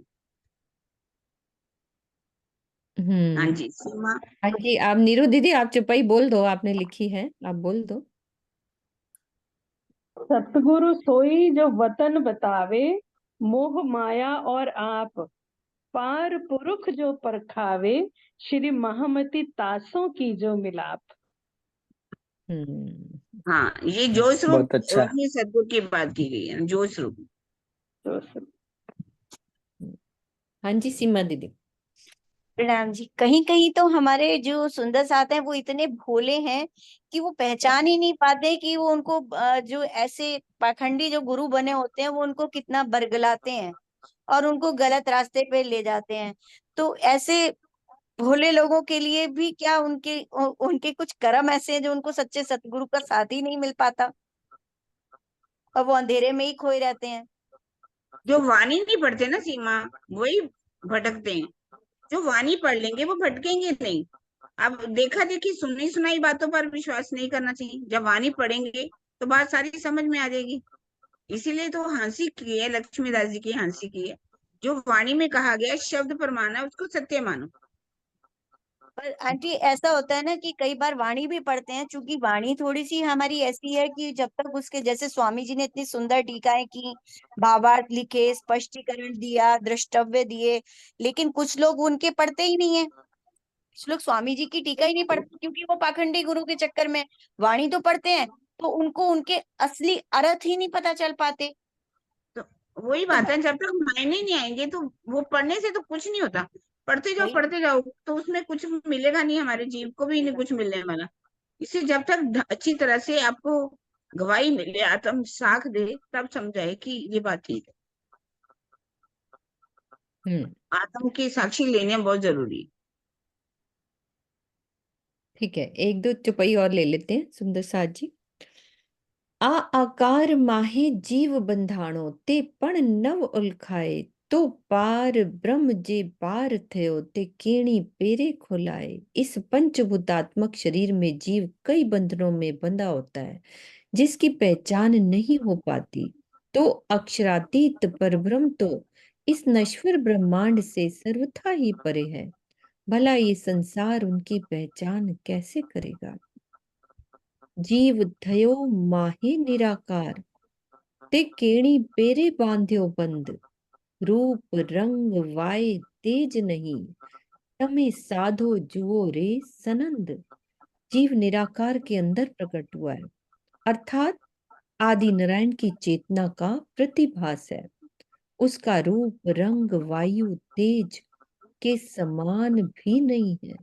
हाँ हम्म। जी सीमा। हाँ जी, आप नीरू दीदी, आप चुपाई बोल दो, आपने लिखी है, आप बोल दो। सतगुरु सोई जो वतन बतावे, मोह माया और आप, पार पुरुष जो परखावे, श्री महामती तासों की जो मिलाप। हम्म। हाँ, ये जोश रूप बहुत अच्छा। ही सदगुरु की बात की गई है, जोश रूप। तो हाँ जी सीमा दीदी। प्रणाम जी। कहीं कहीं तो हमारे जो सुंदर साथ हैं वो इतने भोले हैं कि वो पहचान ही नहीं पाते कि वो उनको जो ऐसे पाखंडी जो गुरु बने होते हैं वो उनको कितना बरगलाते हैं और उनको गलत रास्ते पे ले जाते हैं। तो ऐसे भोले लोगों के लिए भी क्या उनके कुछ कर्म ऐसे हैं जो उनको सच्चे सतगुरु का साथ ही नहीं मिल पाता और वो अंधेरे में ही खोए रहते हैं। जो वाणी नहीं पढ़ते ना सीमा, वही भटकते हैं। जो वाणी पढ़ लेंगे वो भटकेंगे नहीं। अब देखा देखी सुनी सुनाई बातों पर विश्वास नहीं करना चाहिए। जब वाणी पढ़ेंगे तो बात सारी समझ में आ जाएगी। इसीलिए तो हंसी की है, लक्ष्मीदास जी की हंसी की है। जो वाणी में कहा गया शब्द पर माना, उसको सत्य मानो। पर आंटी ऐसा होता है ना कि कई बार वाणी भी पढ़ते हैं, क्योंकि वाणी थोड़ी सी हमारी ऐसी है कि जब तक उसके, जैसे स्वामी जी ने इतनी सुंदर टीकाएं की, भावार्थ लिखे, स्पष्टीकरण दिया, द्रष्टव्य दिए, लेकिन कुछ लोग उनके पढ़ते ही नहीं है। कुछ लोग स्वामी जी की टीका ही नहीं पढ़ते क्योंकि वो पाखंडी गुरु के चक्कर में वाणी तो पढ़ते हैं, तो उनको उनके असली अर्थ ही नहीं पता चल पाते। तो वही तो बात है, जब तक मायने नहीं आएंगे तो वो पढ़ने से तो कुछ नहीं होता। वही पढ़ते जाओ तो उसमें कुछ मिलेगा नहीं, हमारे जीव को भी नहीं कुछ मिलने वाला। इससे जब तक अच्छी तरह से आपको गवाही मिले, आत्म साख दे, तब समझाए कि ये बात ठीक है। हम्म। आत्म की साक्षी लेने बहुत जरूरी है। ठीक है, एक दो चुपाई और ले लेते हैं सुंदर साथ जी। आ आकार माहे जीव बंधाणो ते पण नव उलखाए, तो पार ब्रह्म जे पार थयो ते केणी पेरे खुलाए। इस पंचभूतात्मक शरीर में जीव कई बंधनों में बंधा होता है, जिसकी पहचान नहीं हो पाती। तो अक्षरातीत परब्रह्म तो इस नश्वर ब्रह्मांड से सर्वथा ही परे है। भला ये संसार उनकी पहचान कैसे करेगा। जीव थयो माहे निराकार, ते केणी पेरे बांध्यो बंद। रूप रंग वाय तेज नहीं, तमे साधो जुओ रे सनंद। जीव निराकार के अंदर प्रकट हुआ है, अर्थात आदि नारायण की चेतना का प्रतिभास है। उसका रूप रंग वायु तेज के समान भी नहीं है,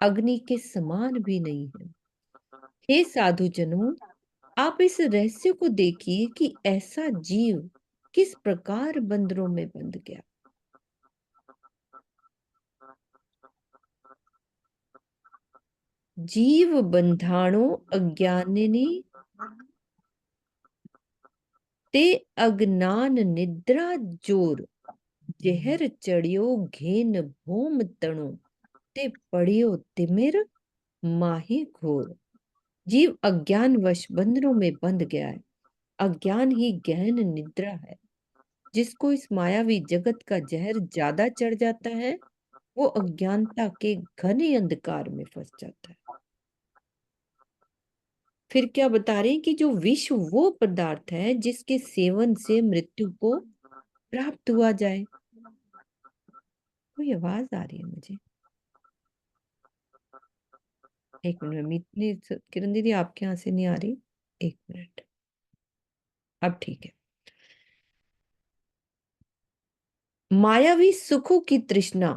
अग्नि के समान भी नहीं है। हे साधुजनों, आप इस रहस्य को देखिए कि ऐसा जीव किस प्रकार बंदरों में बंध गया। जीव बंधाणो अज्ञानिनी, ते अज्ञान निद्रा जोर। जहर चढ़ियो घेन भोम तणो, ते पड़ियो तिमिर माहे घोर। जीव अज्ञान वश बंधनों में बंध गया है। अज्ञान ही गहन निद्रा है। जिसको इस मायावी जगत का जहर ज्यादा चढ़ जाता है, वो अज्ञानता के घने अंधकार में फंस जाता है। फिर क्या बता रहे हैं कि जो विष वो पदार्थ है जिसके सेवन से मृत्यु को प्राप्त हुआ जाए। कोई आवाज आ रही है मुझे, एक मिनट। किरण दीदी आपके यहाँ से नहीं आ रही, एक मिनट, अब ठीक है। मायावी सुखों की तृष्णा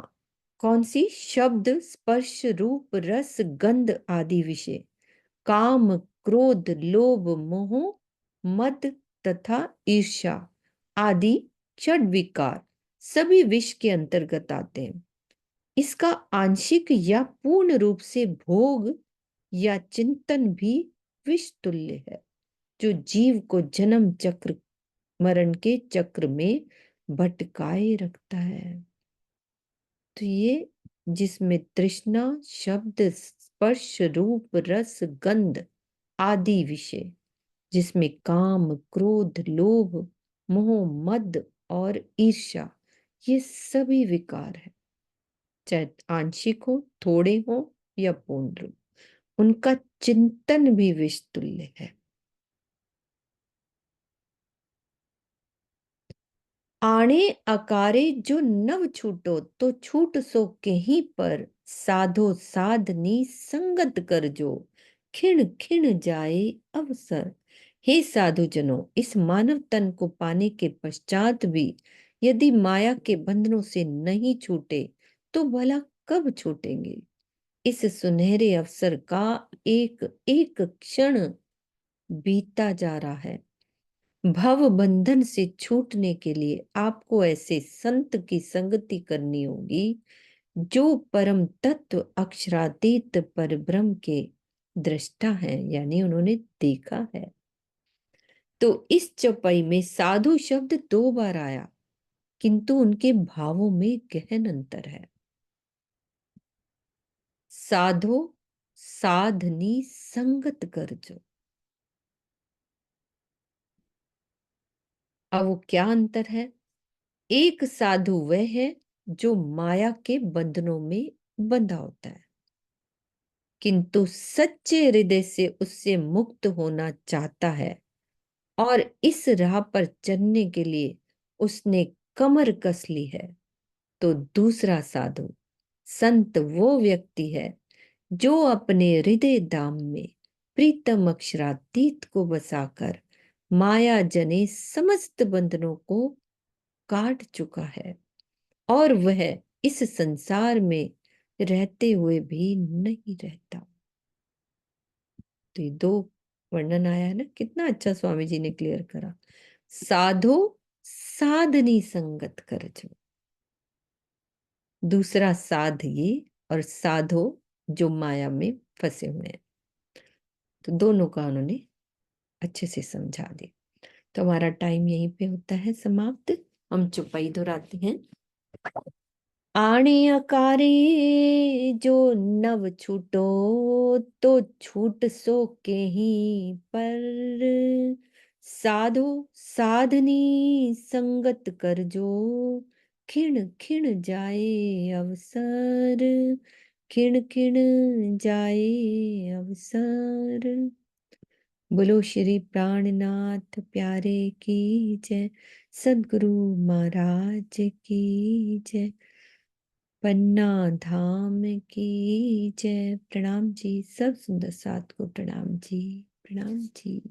कौन सी? शब्द, स्पर्श, रूप, रस, गंध आदि विषय, काम, क्रोध, लोभ, मोह, मद तथा ईर्ष्या आदि षड विकार सभी विष के अंतर्गत आते हैं। इसका आंशिक या पूर्ण रूप से भोग या चिंतन भी विष तुल्य है, जो जीव को जन्म चक्र मरण के चक्र में भटकाए रखता है। तो ये जिसमें तृष्णा, शब्द, स्पर्श, रूप, रस, गंध आदि विषय, जिसमें काम, क्रोध, लोभ, मोह, मद और ईर्ष्या, ये सभी विकार है, चाहे आंशिक हो, थोड़े हो या पूर्ण रूप, उनका चिंतन भी विष तुल्य है। आणे अकारे जो नव छूटो तो छूट सो कहीं पर, साधो साधनी संगत कर जो खिण खिण जाए अवसर। हे साधुजनों, इस मानव तन को पाने के पश्चात भी यदि माया के बंधनों से नहीं छूटे तो भला कब छूटेंगे? इस सुनहरे अवसर का एक एक क्षण बीतता जा रहा है। भव बंधन से छूटने के लिए आपको ऐसे संत की संगति करनी होगी जो परम तत्व अक्षरातीत परब्रह्म के दृष्टा हैं, यानी उन्होंने देखा है। तो इस चौपाई में साधु शब्द 2 बार आया, किंतु उनके भावों में गहन अंतर है। साधो साधनी संगत कर जो, अब वो क्या अंतर है? एक साधु वह है जो माया के बंधनों में बंधा होता है, किंतु सच्चे हृदय से उससे मुक्त होना चाहता है और इस राह पर चलने के लिए उसने कमर कस ली है। तो दूसरा साधु संत वो व्यक्ति है जो अपने हृदय धाम में प्रीतम अक्षरातीत को बसाकर माया जने समस्त बंधनों को काट चुका है और वह इस संसार में रहते हुए भी नहीं रहता। तो ये 2 वर्णन आया है ना, कितना अच्छा स्वामी जी ने क्लियर करा। साधो साधनी संगत कर जो, दूसरा साध ये और साधो जो माया में फंसे हुए हैं। तो दोनों का उन्होंने अच्छे से समझा दिया। तो हमारा टाइम यहीं पे होता है समाप्त। हम चौपाई दोहराते हैं। आणे अकारे जो नव छूटो तो छूट सो के ही पर, साधो साधनी संगत कर जो खिण खिण जाए अवसर, खिण खिण जाए अवसर। बोलो श्री प्राणनाथ प्यारे की जय, सद्गुरु महाराज की जय, पन्ना धाम की जय। प्रणाम जी, सब सुंदर साथ को प्रणाम जी, प्रणाम जी।